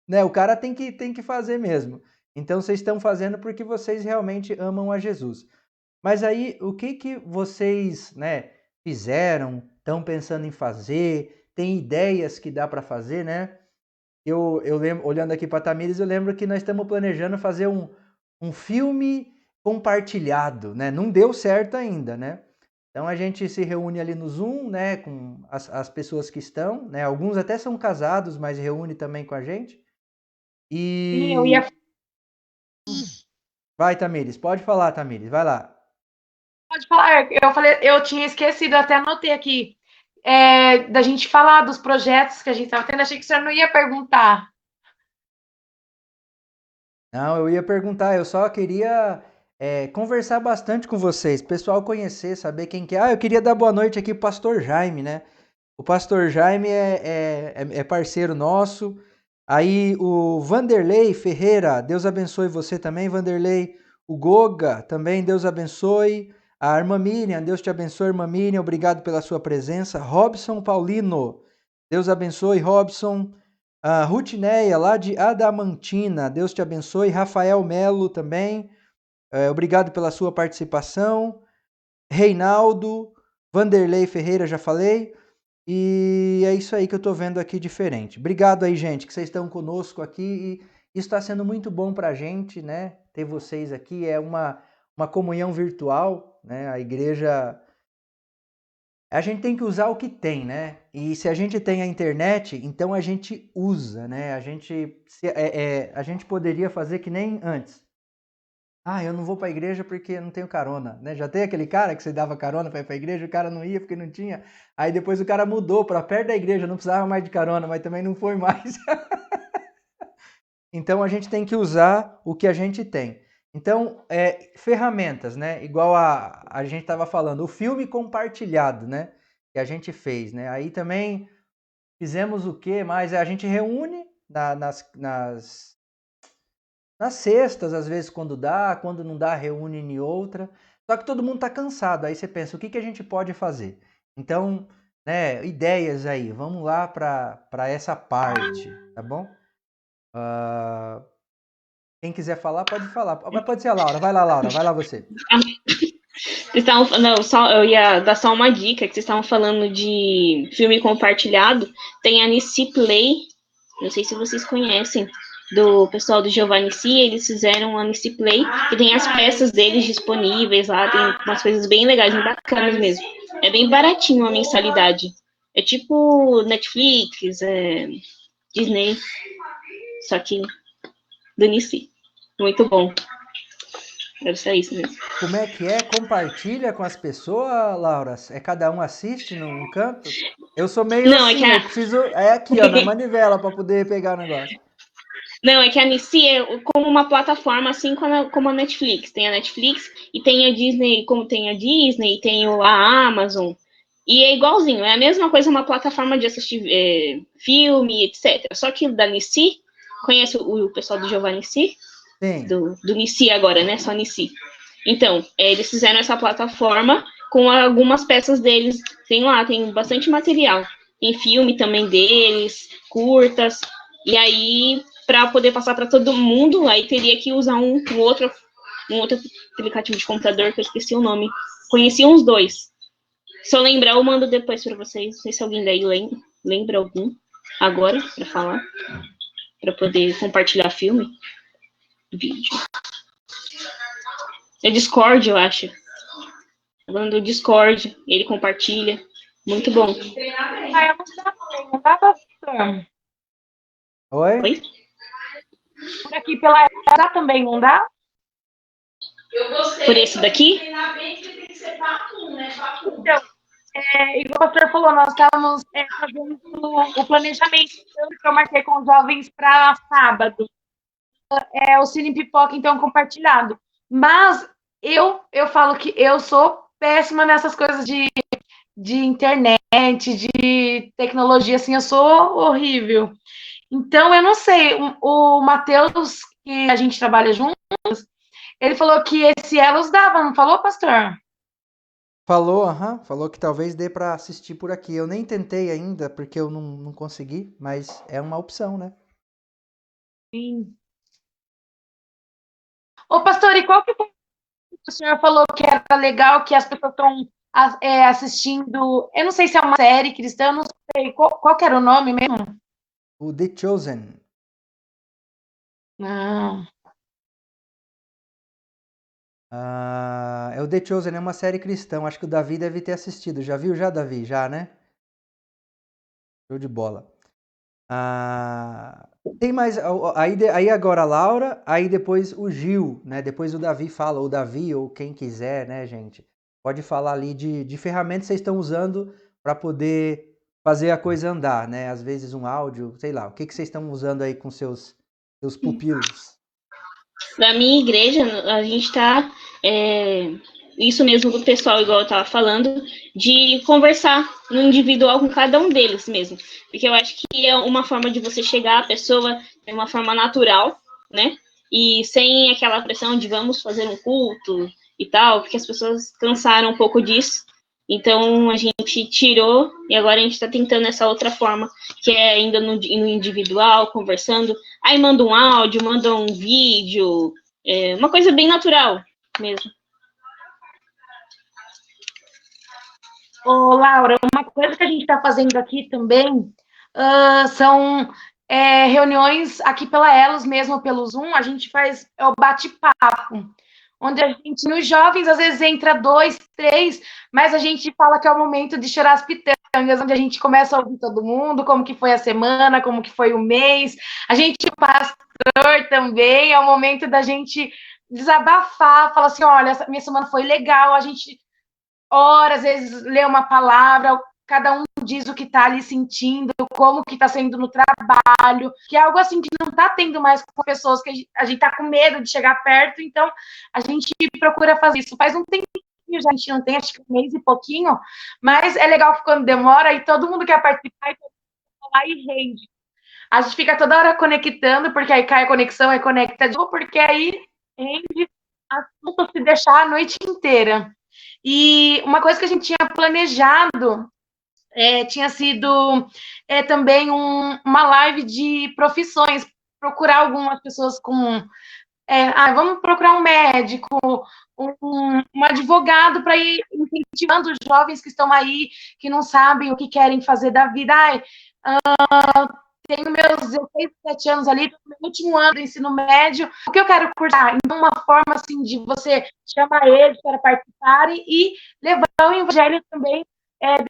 né? O cara tem que fazer mesmo. Então vocês estão fazendo porque vocês realmente amam a Jesus. Mas aí, o que vocês, né, fizeram, estão pensando em fazer, tem ideias que dá para fazer, né? Eu lembro, olhando aqui para a Tamires, eu lembro que nós estamos planejando fazer um filme compartilhado, né? Não deu certo ainda, né? Então a gente se reúne ali no Zoom, né? Com as pessoas que estão, né? Alguns até são casados, mas reúne também com a gente. Sim, eu ia Vai, Tamires, pode falar, Tamires, vai lá. pode falar. Eu falei, eu tinha esquecido, até anotei aqui, da gente falar dos projetos que a gente estava tendo. Achei que o senhor não ia perguntar. Não, eu ia perguntar, eu só queria conversar bastante com vocês, pessoal conhecer, saber quem que é. Ah, eu queria dar boa noite aqui pro Pastor Jaime, né? O Pastor Jaime é parceiro nosso. Aí o Vanderlei Ferreira, Deus abençoe você também, Vanderlei. O Goga também, Deus abençoe. A irmã Miriam, Deus te abençoe, irmã Miriam, obrigado pela sua presença. Robson Paulino, Deus abençoe, Robson. A Rutineia, lá de Adamantina, Deus te abençoe. Rafael Melo também, obrigado pela sua participação. Reinaldo, Vanderlei Ferreira, já falei. E é isso aí que eu tô vendo aqui diferente. Obrigado aí, gente, que vocês estão conosco aqui. E isso está sendo muito bom pra gente, né? Ter vocês aqui. É uma comunhão virtual, né? A igreja. A gente tem que usar o que tem, né? E se a gente tem a internet, então a gente usa, né? A gente poderia fazer que nem antes. Ah, eu não vou para a igreja porque não tenho carona, né? Já tem aquele cara que você dava carona para ir para a igreja, o cara não ia porque não tinha. Aí depois o cara mudou para perto da igreja, não precisava mais de carona, mas também não foi mais. Então a gente tem que usar o que a gente tem. Então, ferramentas, né? Igual a gente estava falando, o filme compartilhado, né? Que a gente fez, né? Aí também fizemos o quê? Mas a gente reúne nas sextas, às vezes quando dá, quando não dá, reúne em outra. Só que todo mundo tá cansado. Aí você pensa, o que que a gente pode fazer? Então, né, ideias aí. Vamos lá para essa parte, tá bom? Quem quiser falar, pode falar. Mas pode ser a Laura. Vai lá, Laura. Vai lá você. Eu ia dar só uma dica, que vocês estavam falando de filme compartilhado. Tem a Nissi Play, não sei se vocês conhecem, do pessoal do Giovanni Si. Eles fizeram a Nissi Play, que tem as peças deles disponíveis lá, tem umas coisas bem legais, bem bacanas mesmo. É bem baratinho a mensalidade. É tipo Netflix, Disney, só que do Nissi. Muito bom. Deve ser isso mesmo. Como é que é? Compartilha com as pessoas, Laura? É cada um assiste num canto? Eu sou meio Não, assim, eu preciso. É aqui, ó, na manivela para poder pegar o negócio. Não, é que a Nissi é como uma plataforma, assim como a Netflix. Tem a Netflix e tem a Disney, como tem a Disney, tem a Amazon. E é igualzinho, é a mesma coisa, uma plataforma de assistir filme, etc. Só que da Nissi, conhece o pessoal do Giovanni Si? Sim. Do Nissi agora, né? Só Nissi. Então, eles fizeram essa plataforma com algumas peças deles. Tem lá, tem bastante material. Tem filme também deles, curtas. E aí, para poder passar para todo mundo, aí teria que usar um outro aplicativo de computador, que eu esqueci o nome. Conheci uns dois. Se eu lembrar, eu mando depois para vocês. Não sei se alguém daí lembra algum agora, para falar. Para poder compartilhar filme, vídeo. É Discord, eu acho. Falando do Discord, ele compartilha. Muito bom. Não dá, pastor? Oi? Oi? Por aqui pela ESA também não dá? Por esse daqui? Então, igual o pastor falou, nós estávamos fazendo o planejamento que eu marquei com os jovens para sábado. O Cine Pipoca, então, compartilhado. Mas eu falo que eu sou péssima nessas coisas de internet, de tecnologia, assim, eu sou horrível. Então, eu não sei, o Matheus, que a gente trabalha juntos, ele falou que esse Elos dava, não falou, pastor? Falou, falou que talvez dê para assistir por aqui. Eu nem tentei ainda, porque eu não consegui, mas é uma opção, né? Sim. Ô, pastor, e qual que foi o senhor falou que era legal, que as pessoas estão assistindo. Eu não sei se é uma série cristã, eu não sei qual que era o nome mesmo. O The Chosen. Não. É o The Chosen, é uma série cristã. Acho que o Davi deve ter assistido. Já viu já, Davi? Já, né? Show de bola. Tem mais. Aí agora a Laura, aí depois o Gil, né? Depois o Davi fala, ou o Davi, ou quem quiser, né, gente? Pode falar ali de ferramentas que vocês estão usando para poder fazer a coisa andar, né? Às vezes um áudio, sei lá. O que vocês estão usando aí com seus pupilos? Da minha igreja, a gente tá. Isso mesmo do pessoal, igual eu tava falando, de conversar no individual com cada um deles mesmo. Porque eu acho que é uma forma de você chegar à pessoa de uma forma natural, né? E sem aquela pressão de vamos fazer um culto e tal, porque as pessoas cansaram um pouco disso. Então a gente tirou e agora a gente está tentando essa outra forma, que é ainda no individual, conversando. Aí manda um áudio, manda um vídeo, uma coisa bem natural mesmo. Ô, Laura, uma coisa que a gente está fazendo aqui também são reuniões aqui pela Elos mesmo, pelo Zoom, a gente faz o bate-papo, onde a gente, nos jovens, às vezes entra 2, 3, mas a gente fala que é o momento de chorar as pitangas, onde a gente começa a ouvir todo mundo, como que foi a semana, como que foi o mês, a gente, o pastor também, é o momento da gente desabafar, falar assim, olha, minha semana foi legal, a gente ora, às vezes lê uma palavra, cada um diz o que está ali sentindo, como que está sendo no trabalho, que é algo assim que não está tendo mais com pessoas que a gente está com medo de chegar perto, então a gente procura fazer isso. Faz um tempinho já a gente não tem, acho que um mês e pouquinho, mas é legal que quando demora e todo mundo quer participar e todo mundo lá e rende. A gente fica toda hora conectando, porque aí cai a conexão, aí conecta de novo, porque aí rende assunto se deixar a noite inteira. E uma coisa que a gente tinha planejado tinha sido também uma live de profissões, procurar algumas pessoas com. Vamos procurar um médico, um advogado para ir incentivando os jovens que estão aí, que não sabem o que querem fazer da vida. Tenho meus 16, 17 anos ali, no meu último ano do ensino médio, o que eu quero cursar? Então, uma forma assim de você chamar eles para participarem e levar o evangelho também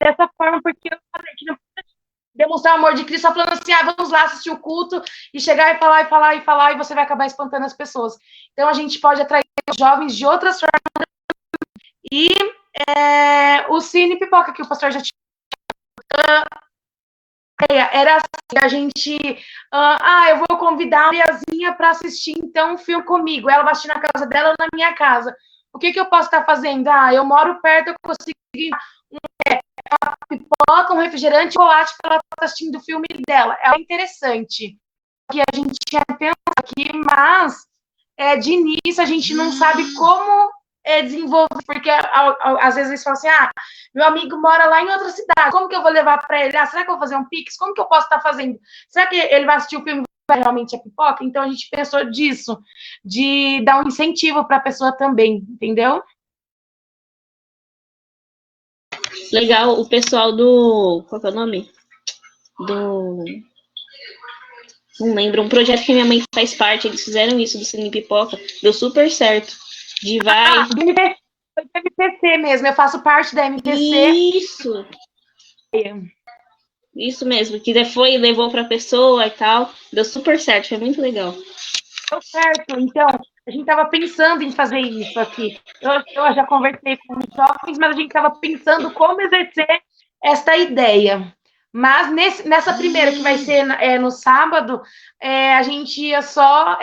dessa forma, porque eu falei que não precisa demonstrar o amor de Cristo só falando assim, vamos lá assistir o culto e chegar e falar, e falar, e falar, e você vai acabar espantando as pessoas. Então, a gente pode atrair os jovens de outras formas. E o Cine Pipoca, que o pastor já tinha era assim, a gente, eu vou convidar a Mariazinha para assistir, então, um filme comigo. Ela vai assistir na casa dela ou na minha casa. O que eu posso estar fazendo? Eu moro perto, eu consigo uma pipoca, um refrigerante, chocolate para ela estar assistindo o filme dela. É interessante. Que a gente tinha pensado aqui, mas de início a gente não sabe como desenvolver, porque às vezes eles falam assim, meu amigo mora lá em outra cidade, como que eu vou levar para ele? Será que eu vou fazer um Pix? Como que eu posso estar fazendo? Será que ele vai assistir o filme e vai realmente a pipoca? Então a gente pensou disso, de dar um incentivo para a pessoa também, entendeu? Legal, o pessoal do... Qual que é o nome? Não lembro, um projeto que minha mãe faz parte, eles fizeram isso do Cine Pipoca, deu super certo. Do MPC mesmo, eu faço parte da MPC. Isso mesmo, que foi, levou para a pessoa e tal, deu super certo, foi muito legal. Deu certo, então, a gente estava pensando em fazer isso aqui. Eu já conversei com os jovens, mas a gente estava pensando como exercer esta ideia. Mas nessa primeira, que vai ser no sábado, a gente ia só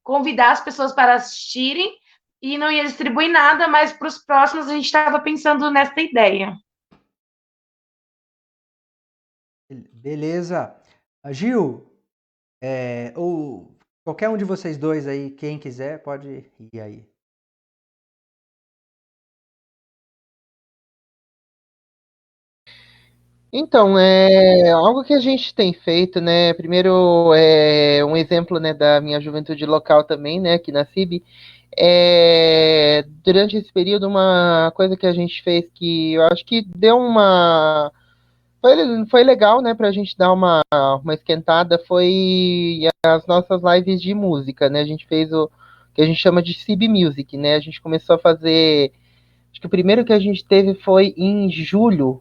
convidar as pessoas para assistirem e não ia distribuir nada, mas para os próximos a gente estava pensando nessa ideia. Beleza. Gil, ou qualquer um de vocês dois aí, quem quiser, pode ir aí. Então, algo que a gente tem feito, né? Primeiro, um exemplo, né, da minha juventude local também, né, aqui na CIB. Durante esse período, uma coisa que a gente fez que eu acho que deu uma. Foi legal, né, pra gente dar uma esquentada, foi as nossas lives de música, né? A gente fez o que a gente chama de CIB Music, né? A gente começou a fazer. Acho que o primeiro que a gente teve foi em julho.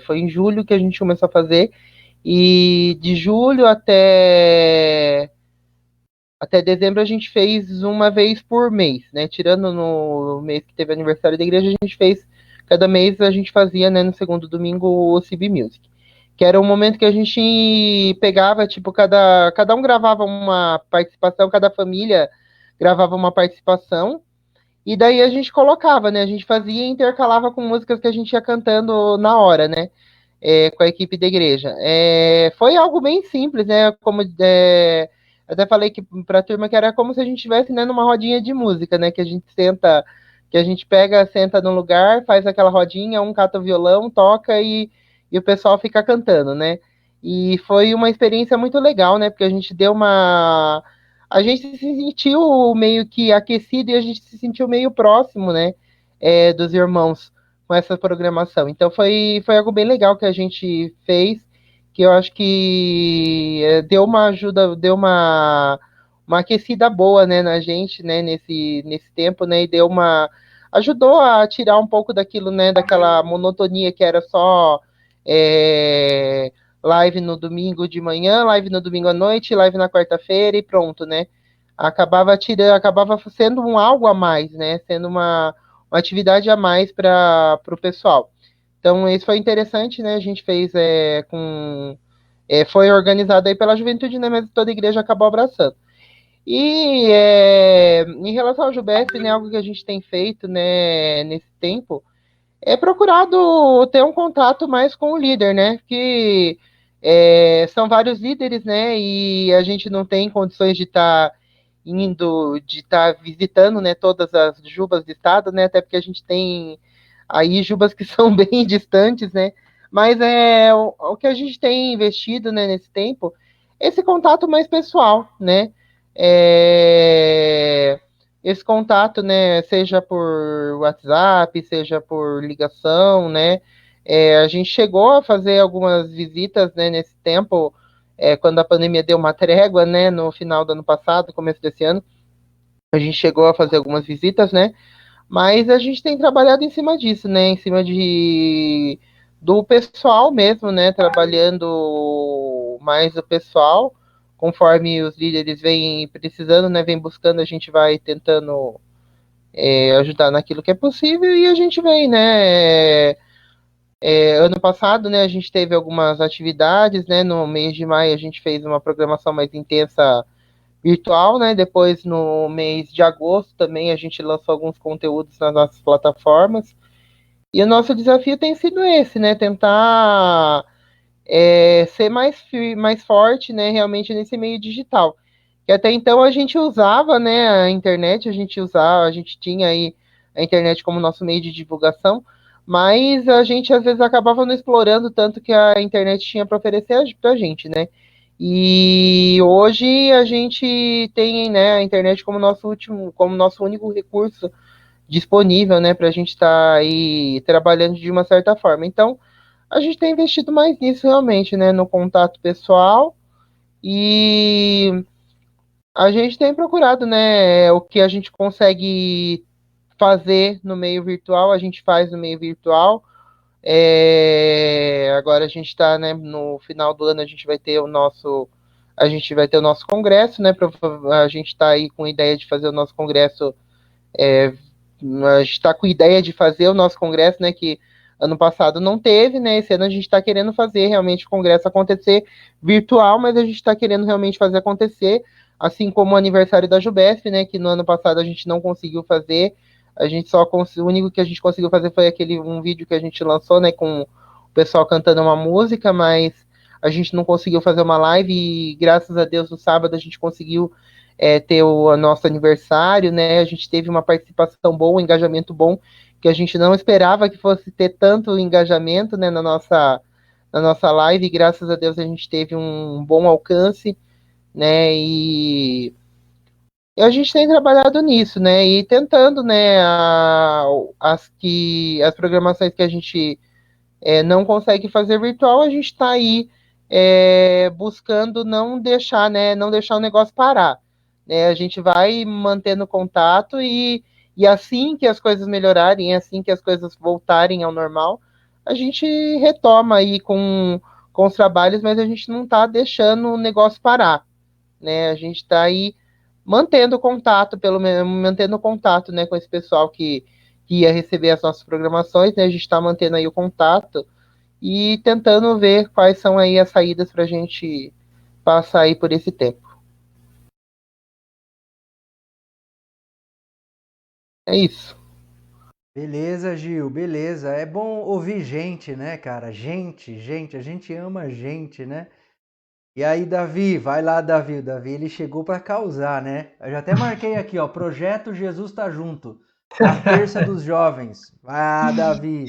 Foi em julho que a gente começou a fazer. E de julho até dezembro a gente fez uma vez por mês, né? Tirando no mês que teve aniversário da igreja, a gente fez, cada mês a gente fazia, né, no segundo domingo o CB Music. Que era um momento que a gente pegava, tipo, cada um gravava uma participação, cada família gravava uma participação, e daí a gente colocava, né? A gente fazia e intercalava com músicas que a gente ia cantando na hora, né? Com a equipe da igreja. Foi algo bem simples, né? Como até falei que para a turma que era como se a gente estivesse, né, numa rodinha de música, né? Que a gente senta, que a gente pega, senta no lugar, faz aquela rodinha, um cata o violão, toca e o pessoal fica cantando, né? E foi uma experiência muito legal, né? Porque a gente deu uma. A gente se sentiu meio que aquecido e a gente se sentiu meio próximo, né? Dos irmãos com essa programação. Então foi algo bem legal que a gente fez, que eu acho que deu uma ajuda, deu uma aquecida boa, né, na gente, né, nesse tempo, né, e deu uma ajudou a tirar um pouco daquilo, né, daquela monotonia que era só live no domingo de manhã, live no domingo à noite, live na quarta-feira e pronto, né? Acabava sendo um algo a mais, né? Sendo uma atividade a mais para o pessoal. Então, isso foi interessante, né? A gente fez foi organizado aí pela juventude, né? Mas toda a igreja acabou abraçando. E em relação ao Jubesp, né? Algo que a gente tem feito, né? Nesse tempo, procurado ter um contato mais com o líder, né? Que são vários líderes, né? E a gente não tem condições de estar de estar visitando, né, todas as jubas do estado, né, até porque a gente tem aí jubas que são bem distantes, né, mas o que a gente tem investido, né, nesse tempo, esse contato mais pessoal, né, esse contato, né, seja por WhatsApp, seja por ligação, né, a gente chegou a fazer algumas visitas, né, nesse tempo, quando a pandemia deu uma trégua, né, no final do ano passado, começo desse ano, a gente chegou a fazer algumas visitas, né, mas a gente tem trabalhado em cima disso, né, em cima do pessoal mesmo, né, trabalhando mais o pessoal, conforme os líderes vêm precisando, né, vem buscando, a gente vai tentando ajudar naquilo que é possível e a gente vem, né, ano passado, né, a gente teve algumas atividades, né, no mês de maio a gente fez uma programação mais intensa virtual, né, depois no mês de agosto também a gente lançou alguns conteúdos nas nossas plataformas, e o nosso desafio tem sido esse, né, tentar ser mais forte, né, realmente nesse meio digital, que até então a gente usava, né, a internet, a gente tinha aí a internet como nosso meio de divulgação, mas a gente às vezes acabava não explorando tanto que a internet tinha para oferecer para a gente, né? E hoje a gente tem, né, a internet como nosso único recurso disponível, né, para a gente estar aí trabalhando de uma certa forma. Então, a gente tem investido mais nisso realmente, né, no contato pessoal e a gente tem procurado, né, o que a gente consegue fazer no meio virtual, a gente faz no meio virtual. Agora a gente está, né, no final do ano a gente vai ter o nosso congresso, né? A gente está aí com a ideia de fazer o nosso congresso. A gente está com a ideia de fazer o nosso congresso, né? Que ano passado não teve, né? Esse ano a gente está querendo fazer realmente o congresso acontecer virtual, mas a gente está querendo realmente fazer acontecer, assim como o aniversário da Jubesp, né? Que no ano passado a gente não conseguiu fazer. O único que a gente conseguiu fazer foi um vídeo que a gente lançou, né? Com o pessoal cantando uma música, mas a gente não conseguiu fazer uma live e graças a Deus no sábado a gente conseguiu ter o nosso aniversário, né? A gente teve uma participação boa, um engajamento bom, que a gente não esperava que fosse ter tanto engajamento, né, na nossa live, e graças a Deus a gente teve um bom alcance, né? E a gente tem trabalhado nisso, né? E tentando, né, as programações que a gente não consegue fazer virtual, a gente está aí buscando não deixar, né, não deixar o negócio parar. Né? A gente vai mantendo contato e assim que as coisas melhorarem, assim que as coisas voltarem ao normal, a gente retoma aí com os trabalhos, mas a gente não está deixando o negócio parar. Né? A gente está aí mantendo contato, pelo menos mantendo contato, né, com esse pessoal que ia receber as nossas programações, né? A gente está mantendo aí o contato e tentando ver quais são aí as saídas para a gente passar aí por esse tempo. É isso. Beleza, Gil, beleza. É bom ouvir gente, né, cara? Gente, a gente ama gente, né? E aí, Davi, vai lá, Davi. O Davi, ele chegou para causar, né? Eu já até marquei aqui, ó, Projeto Jesus tá junto. Na terça dos jovens. Ah, Davi.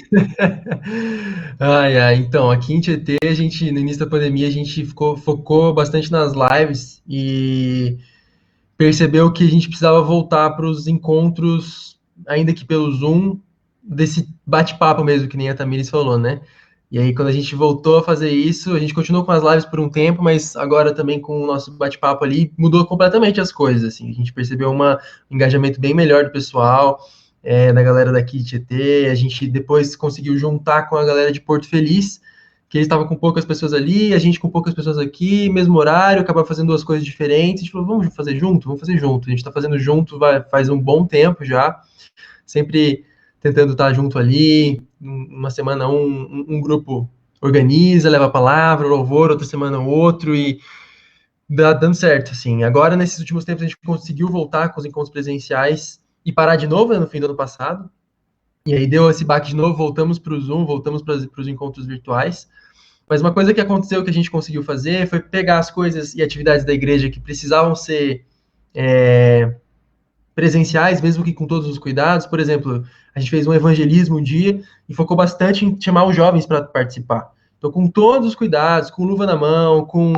Ai, ai, então, aqui em Tietê, a gente, no início da pandemia, a gente focou bastante nas lives e percebeu que a gente precisava voltar para os encontros, ainda que pelo Zoom, desse bate-papo mesmo, que nem a Tamires falou, né? E aí, quando a gente voltou a fazer isso, a gente continuou com as lives por um tempo, mas agora também com o nosso bate-papo ali, mudou completamente as coisas, assim. A gente percebeu um engajamento bem melhor do pessoal, da galera daqui de Tietê. A gente depois conseguiu juntar com a galera de Porto Feliz, que eles estavam com poucas pessoas ali, a gente com poucas pessoas aqui, mesmo horário, acaba fazendo duas coisas diferentes. A gente falou, vamos fazer junto? Vamos fazer junto. A gente está fazendo junto faz um bom tempo já, sempre tentando estar junto ali. Uma semana um grupo organiza, leva a palavra, louvor, outra semana outro, e dando certo, assim. Agora, nesses últimos tempos, a gente conseguiu voltar com os encontros presenciais e parar de novo, né, no fim do ano passado. E aí deu esse baque de novo, voltamos para o Zoom, voltamos para os encontros virtuais. Mas uma coisa que aconteceu que a gente conseguiu fazer foi pegar as coisas e atividades da igreja que precisavam ser presenciais, mesmo que com todos os cuidados. Por exemplo, a gente fez um evangelismo um dia e focou bastante em chamar os jovens para participar. Então, com todos os cuidados, com luva na mão, com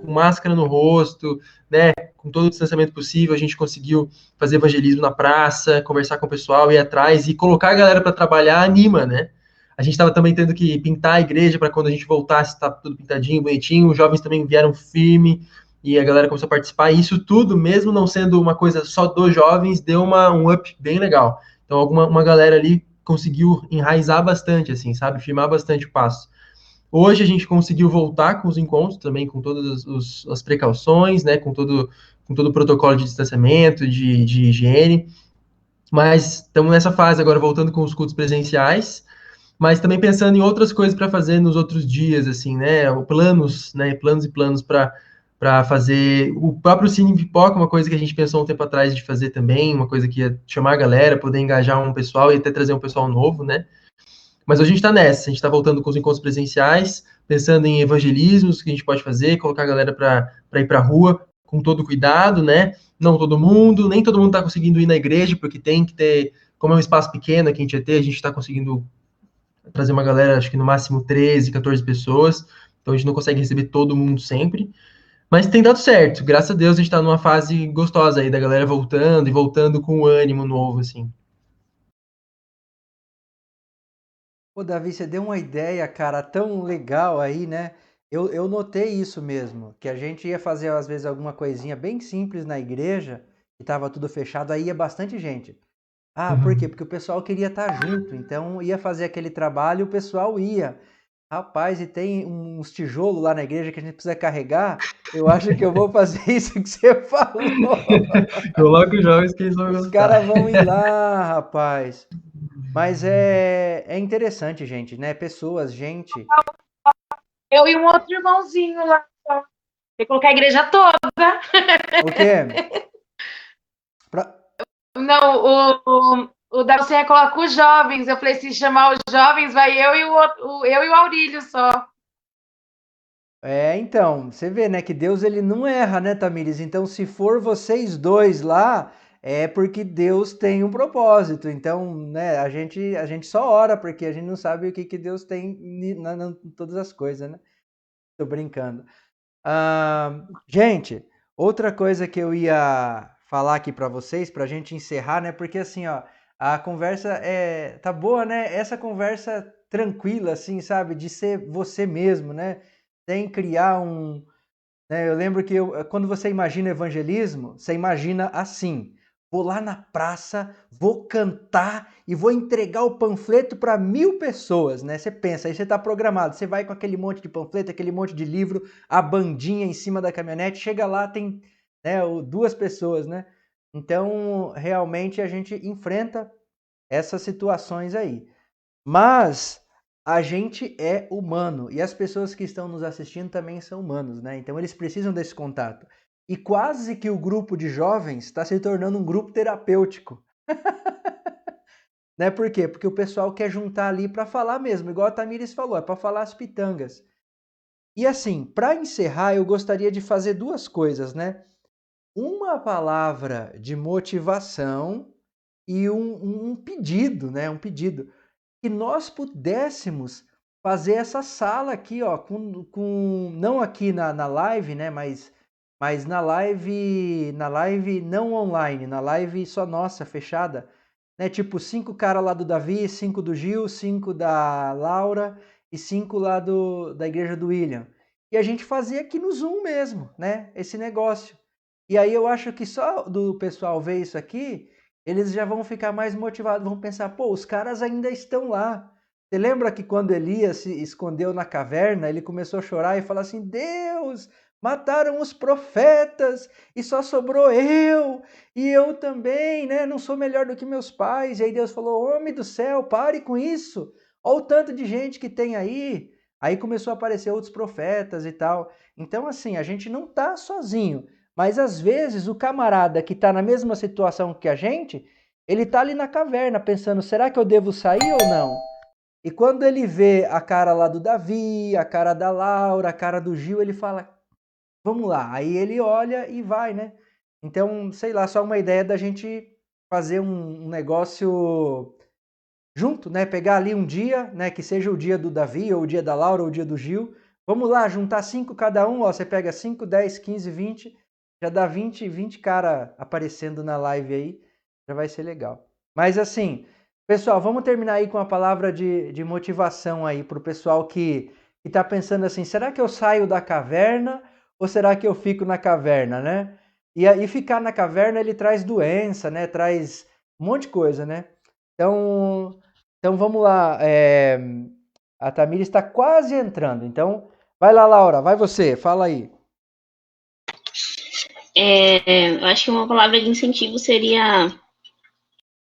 máscara no rosto, né, com todo o distanciamento possível, a gente conseguiu fazer evangelismo na praça, conversar com o pessoal, ir atrás e colocar a galera para trabalhar anima, né? A gente estava também tendo que pintar a igreja para quando a gente voltasse, estar tudo pintadinho, bonitinho. Os jovens também vieram firme e a galera começou a participar. E isso tudo, mesmo não sendo uma coisa só dos jovens, deu um up bem legal. Então, uma galera ali conseguiu enraizar bastante, assim, sabe? Firmar bastante o passo. Hoje a gente conseguiu voltar com os encontros também, com todas as precauções, né? Com todo o protocolo de distanciamento, de higiene. Mas estamos nessa fase agora, voltando com os cultos presenciais, mas também pensando em outras coisas para fazer nos outros dias, assim, né? Planos, né? Planos e planos para fazer. O próprio Cine Pipoca, uma coisa que a gente pensou um tempo atrás de fazer também, uma coisa que ia chamar a galera, poder engajar um pessoal e até trazer um pessoal novo, né? Mas hoje a gente está nessa, a gente está voltando com os encontros presenciais, pensando em evangelismos que a gente pode fazer, colocar a galera para ir para a rua com todo cuidado, né? Não todo mundo, nem todo mundo está conseguindo ir na igreja, porque tem que ter, como é um espaço pequeno aqui em Tietê, a gente está conseguindo trazer uma galera, acho que no máximo 13, 14 pessoas, então a gente não consegue receber todo mundo sempre, mas tem dado certo, graças a Deus a gente está numa fase gostosa aí da galera voltando e voltando com um ânimo novo, assim. Pô, Davi, você deu uma ideia, cara, tão legal aí, né? Eu notei isso mesmo, que a gente ia fazer às vezes alguma coisinha bem simples na igreja, e tava tudo fechado, aí ia bastante gente. Ah, por quê? Uhum. Porque o pessoal queria estar junto, então ia fazer aquele trabalho e o pessoal ia. Rapaz, e tem uns tijolos lá na igreja que a gente precisa carregar. Eu acho que eu vou fazer isso que você falou. Coloca os jovens que eles vão Os gostar. caras vão ir lá, rapaz. Mas é interessante, gente, né? Pessoas, gente. Eu e um outro irmãozinho lá. Tem que colocar a igreja toda. O quê? Pra- Não, o Darcy coloca os jovens. Eu falei, se chamar os jovens, vai eu e o Aurílio só. então, você vê, né, que Deus ele não erra, né, Tamires? Então, se for vocês dois lá, é porque Deus tem um propósito. Então, né, a gente só ora porque a gente não sabe o que Deus tem em todas as coisas, né? Tô brincando. Gente, outra coisa que eu ia falar aqui para vocês, pra gente encerrar, né? Porque assim, ó, a conversa tá boa, né? Essa conversa tranquila, assim, sabe? De ser você mesmo, né? Sem criar né? Eu lembro que quando você imagina evangelismo, você imagina assim: vou lá na praça, vou cantar e vou entregar o panfleto para 1000 pessoas, né? Você pensa, aí você está programado, você vai com aquele monte de panfleto, aquele monte de livro, a bandinha em cima da caminhonete, chega lá, tem, né, 2 pessoas, né? Então, realmente a gente enfrenta essas situações aí. Mas a gente é humano e as pessoas que estão nos assistindo também são humanos, né? Então eles precisam desse contato. E quase que o grupo de jovens está se tornando um grupo terapêutico. Né? Por quê? Porque o pessoal quer juntar ali para falar mesmo, igual a Tamires falou, é para falar as pitangas. E assim, para encerrar, eu gostaria de fazer 2 coisas, né? Uma palavra de motivação e um pedido, né? Um pedido que nós pudéssemos fazer essa sala aqui, ó, não aqui na live, né, mas na live não online, na live só nossa, fechada, né, tipo 5 cara lá do Davi, 5 do Gil, 5 da Laura e 5 lá da igreja do William. E a gente fazia aqui no Zoom mesmo, né, esse negócio. E aí eu acho que só do pessoal ver isso aqui, eles já vão ficar mais motivados, vão pensar, pô, os caras ainda estão lá. Você lembra que quando Elias se escondeu na caverna, ele começou a chorar e falar assim: Deus, mataram os profetas e só sobrou eu, e eu também, né? Não sou melhor do que meus pais. E aí Deus falou: homem do céu, pare com isso. Olha o tanto de gente que tem aí. Aí começou a aparecer outros profetas e tal. Então, assim, a gente não tá sozinho. Mas às vezes o camarada que está na mesma situação que a gente, ele está ali na caverna pensando: será que eu devo sair ou não? E quando ele vê a cara lá do Davi, a cara da Laura, a cara do Gil, ele fala: vamos lá. Aí ele olha e vai, né? Então, sei lá, só uma ideia da gente fazer um negócio junto, né? Pegar ali um dia, né? Que seja o dia do Davi, ou o dia da Laura, ou o dia do Gil. Vamos lá, juntar 5 cada um, ó. Você pega 5, 10, 15, 20. Já dá 20 cara aparecendo na live aí. Já vai ser legal. Mas assim, pessoal, vamos terminar aí com a palavra de motivação aí pro pessoal que tá pensando assim: será que eu saio da caverna ou será que eu fico na caverna, né? E aí ficar na caverna ele traz doença, né? Traz um monte de coisa, né? Então vamos lá. A Tamira está quase entrando. Então, vai lá, Laura, vai você, fala aí. Eu acho que uma palavra de incentivo seria: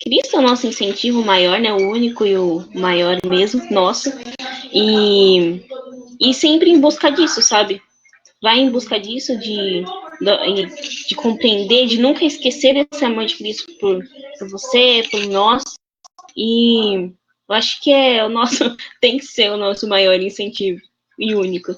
Cristo é o nosso incentivo maior, né? O único e o maior mesmo, nosso. E sempre em busca disso, sabe? Vai em busca disso, de compreender, de nunca esquecer esse amor de Cristo por você, por nós. E eu acho que tem que ser o nosso maior incentivo e único.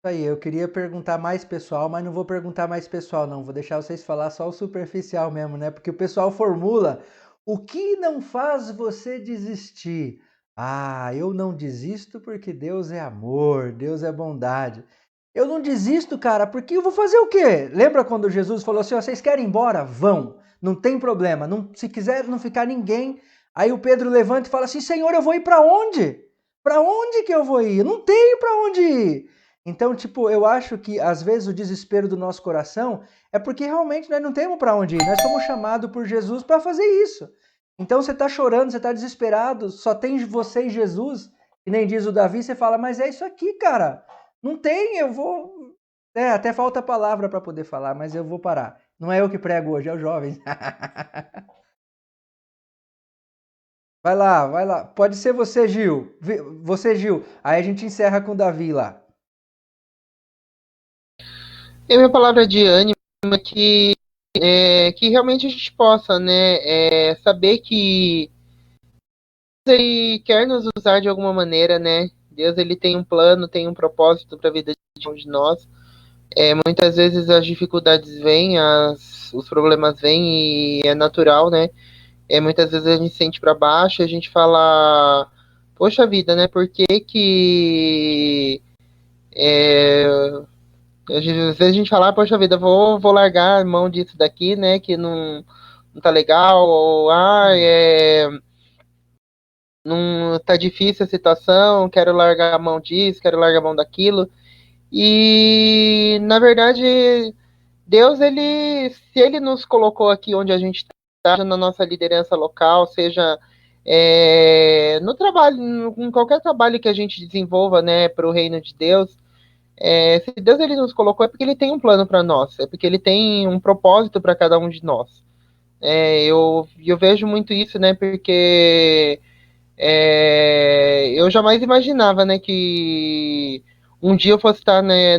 Aí, eu queria perguntar mais pessoal, mas não vou perguntar mais pessoal, não. Vou deixar vocês falar só o superficial mesmo, né? Porque o pessoal formula: o que não faz você desistir? Ah, eu não desisto porque Deus é amor, Deus é bondade. Eu não desisto, cara, porque eu vou fazer o quê? Lembra quando Jesus falou assim: ó, vocês querem ir embora? Vão, não tem problema. Não, se quiser não ficar ninguém. Aí o Pedro levanta e fala assim: Senhor, eu vou ir para onde? Para onde que eu vou ir? Eu não tenho para onde ir. Então, tipo, eu acho que às vezes o desespero do nosso coração é porque realmente nós não temos para onde ir. Nós somos chamados por Jesus para fazer isso. Então você está chorando, você está desesperado, só tem você e Jesus, que nem diz o Davi, você fala: mas é isso aqui, cara. Não tem, eu vou. Até falta palavra para poder falar, mas eu vou parar. Não é eu que prego hoje, é os jovens. Vai lá, vai lá. Pode ser você, Gil. Você, Gil. Aí a gente encerra com o Davi lá. E a minha palavra de ânimo é que realmente a gente possa, né, saber que Ele quer nos usar de alguma maneira, né? Deus ele tem um plano, tem um propósito para a vida de nós. Muitas vezes as dificuldades vêm, os problemas vêm e é natural, né? Muitas vezes a gente sente para baixo, a gente fala, poxa vida, né? Por que que às vezes a gente fala, poxa vida, vou largar a mão disso daqui, né? Que não tá legal, ou não tá difícil a situação, quero largar a mão disso, quero largar a mão daquilo. E na verdade, Deus, se ele nos colocou aqui onde a gente está, na nossa liderança local, seja no trabalho, em qualquer trabalho que a gente desenvolva, né, para o reino de Deus, se Deus ele nos colocou é porque ele tem um plano para nós, é porque ele tem um propósito para cada um de nós. Eu vejo muito isso, né, porque eu jamais imaginava, né, que um dia eu fosse estar, né,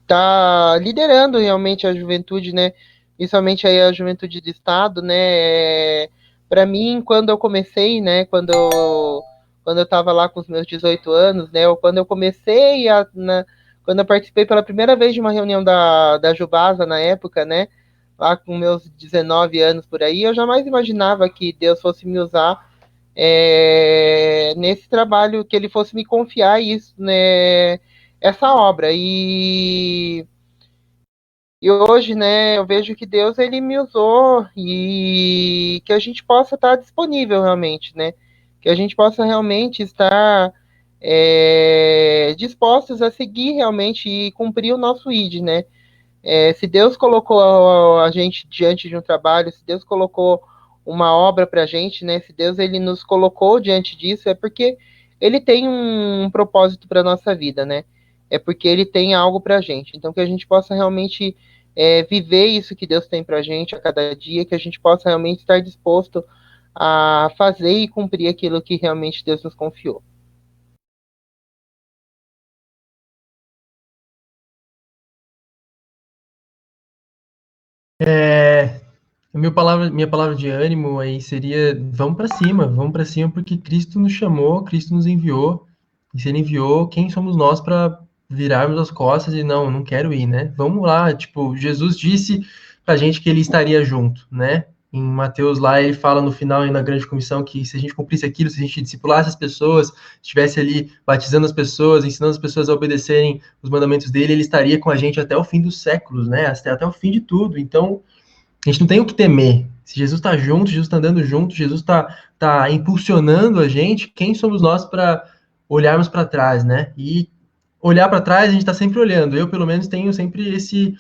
tá liderando realmente a juventude, né? Principalmente aí a juventude do estado, né? Para mim, quando eu comecei, né? Quando eu estava lá com os meus 18 anos, né? Ou quando eu comecei quando eu participei pela primeira vez de uma reunião da Jubasa na época, né? Lá com meus 19 anos por aí, eu jamais imaginava que Deus fosse me usar nesse trabalho, que ele fosse me confiar isso, né? Essa obra. E hoje, né, eu vejo que Deus ele me usou e que a gente possa estar disponível realmente, né? Que a gente possa realmente estar dispostos a seguir realmente e cumprir o nosso ID, né? Se Deus colocou a gente diante de um trabalho, se Deus colocou uma obra para a gente, né? Se Deus ele nos colocou diante disso, é porque Ele tem um propósito para nossa vida, né? É porque Ele tem algo para a gente. Então que a gente possa realmente viver isso que Deus tem para a gente a cada dia, que a gente possa realmente estar disposto a fazer e cumprir aquilo que realmente Deus nos confiou. Minha palavra de ânimo aí seria: vamos para cima, porque Cristo nos chamou, Cristo nos enviou, e se Ele enviou, quem somos nós para virarmos as costas e não quero ir, né? Vamos lá, tipo, Jesus disse pra gente que Ele estaria junto, né? Em Mateus lá, ele fala no final, aí na grande comissão, que se a gente cumprisse aquilo, se a gente discipulasse as pessoas, estivesse ali batizando as pessoas, ensinando as pessoas a obedecerem os mandamentos dele, ele estaria com a gente até o fim dos séculos, né? Até o fim de tudo. Então, a gente não tem o que temer. Se Jesus está junto, Jesus está andando junto, Jesus tá impulsionando a gente, quem somos nós para olharmos para trás, né? E olhar para trás, a gente está sempre olhando. Eu, pelo menos, tenho sempre esse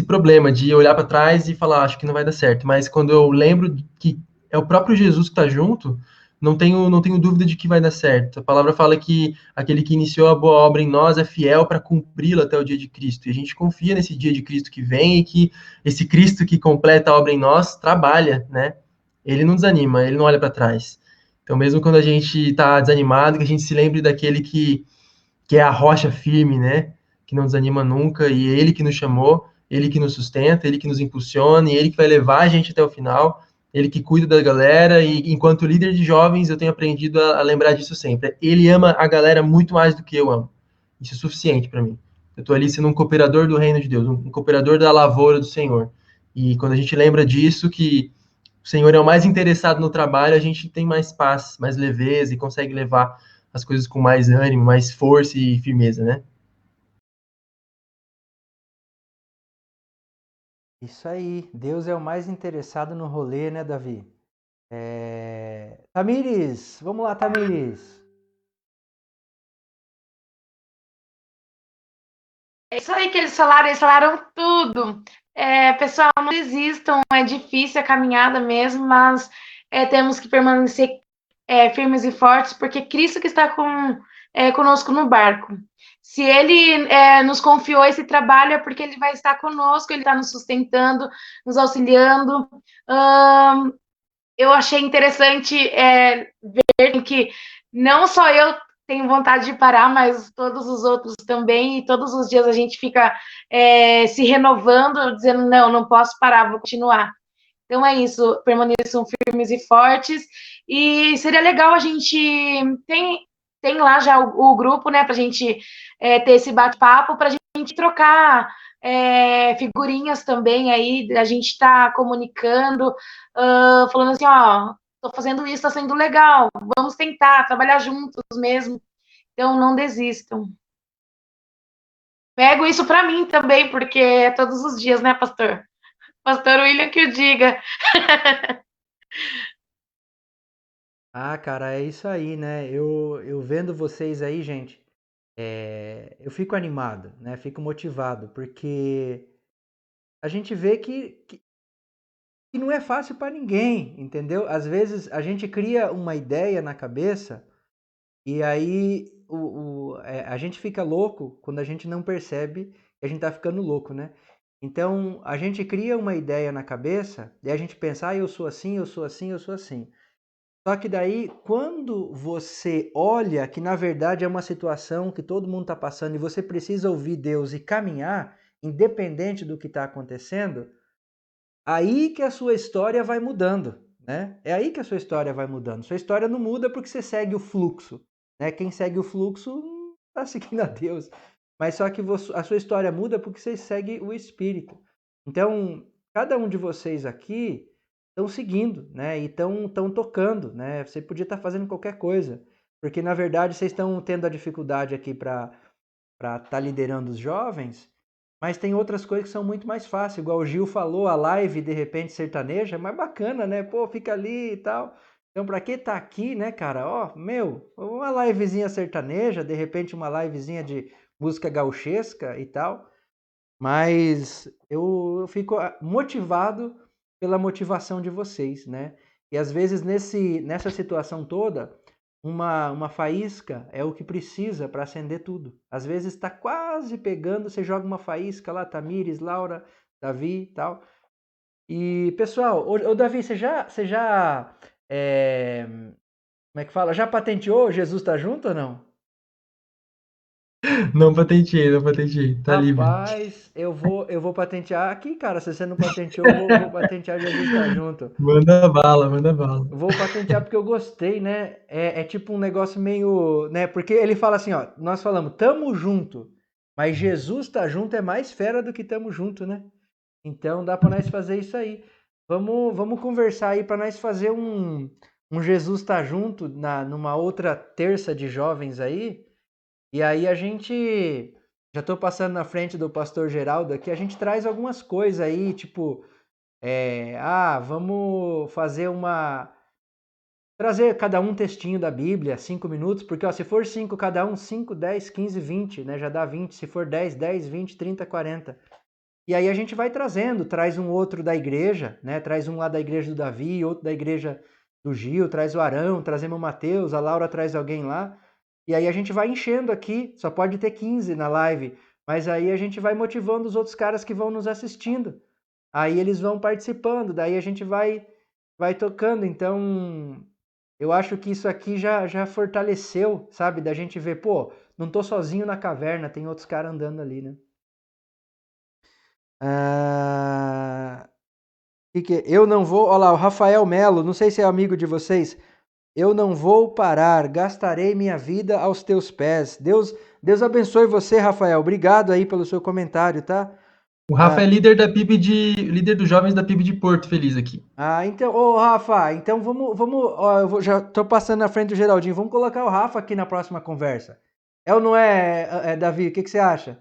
problema de olhar para trás e falar, acho que não vai dar certo. Mas quando eu lembro que é o próprio Jesus que está junto, não tenho dúvida de que vai dar certo. A palavra fala que aquele que iniciou a boa obra em nós é fiel para cumpri-la até o dia de Cristo. E a gente confia nesse dia de Cristo que vem e que esse Cristo que completa a obra em nós trabalha, né? Ele não desanima, ele não olha para trás. Então, mesmo quando a gente está desanimado, que a gente se lembre daquele que é a rocha firme, né? Que não desanima nunca, e é ele que nos chamou, ele que nos sustenta, ele que nos impulsiona, e ele que vai levar a gente até o final, ele que cuida da galera, e enquanto líder de jovens, eu tenho aprendido a lembrar disso sempre. Ele ama a galera muito mais do que eu amo. Isso é suficiente para mim. Eu estou ali sendo um cooperador do reino de Deus, um cooperador da lavoura do Senhor. E quando a gente lembra disso, que o Senhor é o mais interessado no trabalho, a gente tem mais paz, mais leveza e consegue levar as coisas com mais ânimo, mais força e firmeza, né? Isso aí. Deus é o mais interessado no rolê, né, Davi? Tamires, vamos lá, Tamires. É isso aí que eles falaram tudo. Pessoal, não desistam, é difícil a caminhada mesmo, mas temos que permanecer firmes e fortes, porque Cristo que está conosco no barco. Se Ele nos confiou esse trabalho, é porque Ele vai estar conosco, Ele está nos sustentando, nos auxiliando. Eu achei interessante ver que não só eu tenho vontade de parar, mas todos os outros também, e todos os dias a gente fica se renovando, dizendo, não posso parar, vou continuar. Então é isso, permaneçam firmes e fortes, e seria legal a gente, tem lá já o grupo, né, para a gente ter esse bate-papo, para a gente gente trocar figurinhas também aí, a gente tá comunicando, falando assim, ó, tô fazendo isso, tá sendo legal, vamos tentar trabalhar juntos mesmo, então não desistam. Pego isso para mim também, porque é todos os dias, né, pastor? Pastor William que o diga. Ah, cara, é isso aí, né? Eu vendo vocês aí, gente, eu fico animado, né? Fico motivado, porque a gente vê que não é fácil para ninguém, entendeu? Às vezes a gente cria uma ideia na cabeça e aí a gente fica louco quando a gente não percebe que a gente tá ficando louco, né? Então a gente cria uma ideia na cabeça e a gente pensa, ah, eu sou assim, eu sou assim, eu sou assim. Só que daí, quando você olha que na verdade é uma situação que todo mundo está passando e você precisa ouvir Deus e caminhar, independente do que está acontecendo, aí que a sua história vai mudando, né? É aí que a sua história vai mudando. Sua história não muda porque você segue o fluxo, né? Quem segue o fluxo não está seguindo a Deus. Mas só que a sua história muda porque você segue o Espírito. Então, cada um de vocês aqui estão seguindo, né? E estão tocando, né? Você podia estar fazendo qualquer coisa, porque na verdade vocês estão tendo a dificuldade aqui para estar liderando os jovens, mas tem outras coisas que são muito mais fáceis, igual o Gil falou, a live de repente sertaneja é mais bacana, né? Pô, fica ali e tal. Então, pra que tá aqui, né, cara? Ó, meu, uma livezinha sertaneja, de repente uma livezinha de música gauchesca e tal. Mas eu fico motivado pela motivação de vocês, né? E às vezes nessa situação toda, uma faísca é o que precisa para acender tudo. Às vezes está quase pegando, você joga uma faísca lá, Tamires, Laura, Davi e tal. E pessoal, ô Davi, você já como é que fala? Já patenteou Jesus tá junto ou não? Não patenteei, não patenteei. Tá livre. Rapaz, eu vou patentear aqui, cara. Se você não patenteou, eu vou patentear Jesus tá junto. Manda bala, manda bala. Vou patentear porque eu gostei, né? É tipo um negócio meio, né? Porque ele fala assim, ó, nós falamos, tamo junto, mas Jesus tá junto é mais fera do que tamo junto, né? Então dá pra nós fazer isso aí. Vamos conversar aí pra nós fazer um Jesus tá junto numa outra terça de jovens aí. E aí a gente, já tô passando na frente do pastor Geraldo aqui, a gente traz algumas coisas aí, tipo, vamos fazer trazer cada um textinho da Bíblia, 5 minutos, porque ó, se for 5 cada um, 5, 10, 15, 20, né? Já dá 20. Se for 10, 10, 20, 30, 40. E aí a gente vai trazendo, traz um outro da igreja, né? Traz um lá da igreja do Davi, outro da igreja do Gil, traz o Arão, trazemos o Mateus, a Laura traz alguém lá. E aí a gente vai enchendo aqui, só pode ter 15 na live, mas aí a gente vai motivando os outros caras que vão nos assistindo. Aí eles vão participando, daí a gente vai tocando. Então, eu acho que isso aqui já fortaleceu, sabe? Da gente ver, pô, não tô sozinho na caverna, tem outros caras andando ali, né? Ah, eu não vou. Olha lá, o Rafael Melo, não sei se é amigo de vocês. Eu não vou parar, gastarei minha vida aos teus pés. Deus abençoe você, Rafael. Obrigado aí pelo seu comentário, tá? O Rafa é líder dos jovens da PIB de Porto Feliz aqui. Então, ô Rafa, então vamos, ó, já tô passando na frente do Geraldinho, vamos colocar o Rafa aqui na próxima conversa. É ou não é, Davi? O que você acha?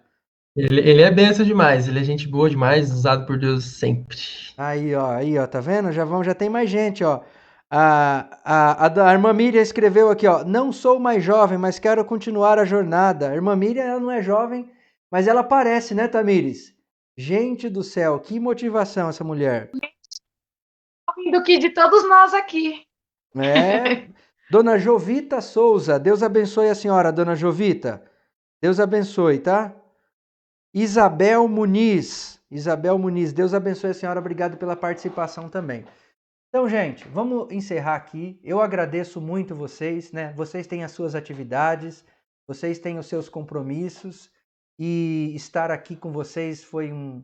Ele é benção demais, ele é gente boa demais, usado por Deus sempre. Aí, ó, tá vendo? Já tem mais gente, ó. A irmã Miriam escreveu aqui, ó. Não sou mais jovem, mas quero continuar a jornada. A irmã Miriam, ela não é jovem, mas ela parece, né, Tamires? Gente do céu, que motivação essa mulher. Do que de todos nós aqui. É. Dona Jovita Souza, Deus abençoe a senhora, Dona Jovita. Deus abençoe, tá? Isabel Muniz, Deus abençoe a senhora, obrigado pela participação também. Então, gente, vamos encerrar aqui. Eu agradeço muito vocês, né? Vocês têm as suas atividades, vocês têm os seus compromissos e estar aqui com vocês foi um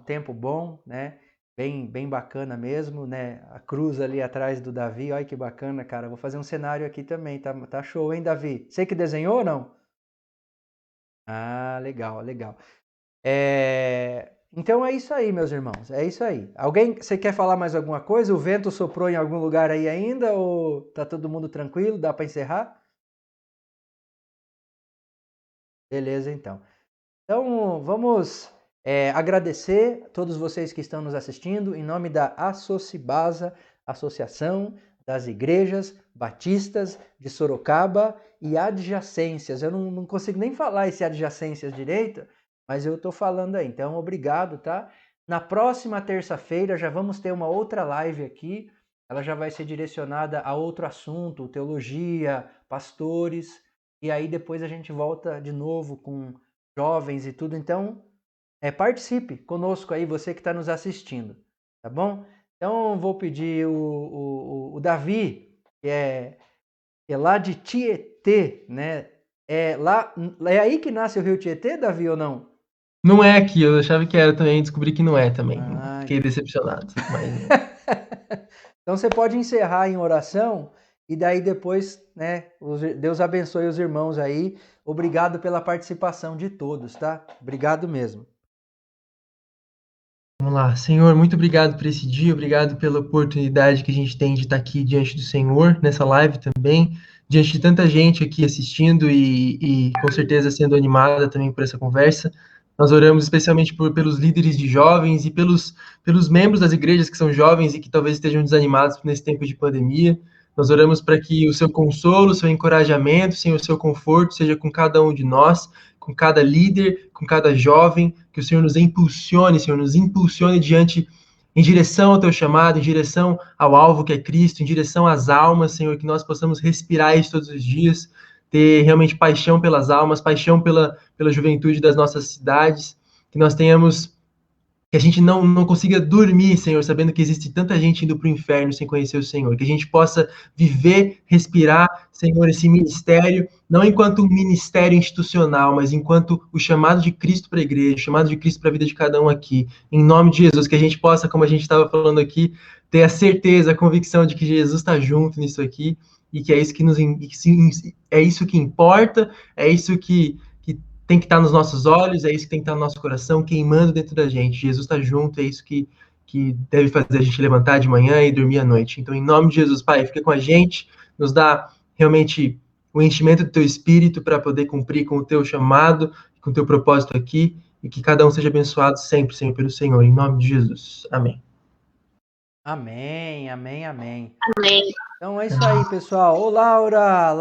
tempo bom, né? Bem bacana mesmo, né? A cruz ali atrás do Davi, olha que bacana, cara. Vou fazer um cenário aqui também, tá show, hein, Davi? Você que desenhou ou não? Ah, legal, legal. Então é isso aí, meus irmãos. É isso aí. Você quer falar mais alguma coisa? O vento soprou em algum lugar aí ainda? Ou tá todo mundo tranquilo? Dá para encerrar? Beleza, então. Então, vamos agradecer a todos vocês que estão nos assistindo em nome da Associbasa, Associação das Igrejas Batistas de Sorocaba e adjacências. Eu não consigo nem falar esse adjacências direito, mas eu estou falando aí. Então, obrigado, tá? Na próxima terça-feira já vamos ter uma outra live aqui. Ela já vai ser direcionada a outro assunto, teologia, pastores. E aí depois a gente volta de novo com jovens e tudo. Então, participe conosco aí, você que está nos assistindo, tá bom? Então, vou pedir o Davi, que é lá de Tietê, né? É aí que nasce o rio Tietê, Davi, ou não? Não é aqui, eu achava que era também, descobri que não é também. Ah, Fiquei decepcionado. Mas... Então você pode encerrar em oração e daí depois, né? Deus abençoe os irmãos aí. Obrigado pela participação de todos, tá? Obrigado mesmo. Vamos lá. Senhor, muito obrigado por esse dia, obrigado pela oportunidade que a gente tem de estar aqui diante do Senhor, nessa live também, diante de tanta gente aqui assistindo e com certeza sendo animada também por essa conversa. Nós oramos especialmente pelos líderes de jovens e pelos membros das igrejas que são jovens e que talvez estejam desanimados nesse tempo de pandemia. Nós oramos para que o seu consolo, o seu encorajamento, Senhor, o seu conforto seja com cada um de nós, com cada líder, com cada jovem, que o Senhor nos impulsione, Senhor, nos impulsione em direção ao teu chamado, em direção ao alvo que é Cristo, em direção às almas, Senhor, que nós possamos respirar isso todos os dias, ter realmente paixão pelas almas, paixão pela juventude das nossas cidades, que nós tenhamos, que a gente não consiga dormir, Senhor, sabendo que existe tanta gente indo para o inferno sem conhecer o Senhor, que a gente possa viver, respirar, Senhor, esse ministério, não enquanto um ministério institucional, mas enquanto o chamado de Cristo para a igreja, o chamado de Cristo para a vida de cada um aqui, em nome de Jesus, que a gente possa, como a gente estava falando aqui, ter a certeza, a convicção de que Jesus está junto nisso aqui, e que é isso que é isso que importa, é isso que tem que estar nos nossos olhos, é isso que tem que estar no nosso coração, queimando dentro da gente. Jesus está junto, é isso que deve fazer a gente levantar de manhã e dormir à noite. Então, em nome de Jesus, Pai, fica com a gente, nos dá realmente o enchimento do teu espírito para poder cumprir com o teu chamado, com o teu propósito aqui, e que cada um seja abençoado sempre, sempre pelo Senhor. Em nome de Jesus. Amém. Amém, amém, amém. Amém. Então é isso aí, pessoal. Ô, Laura.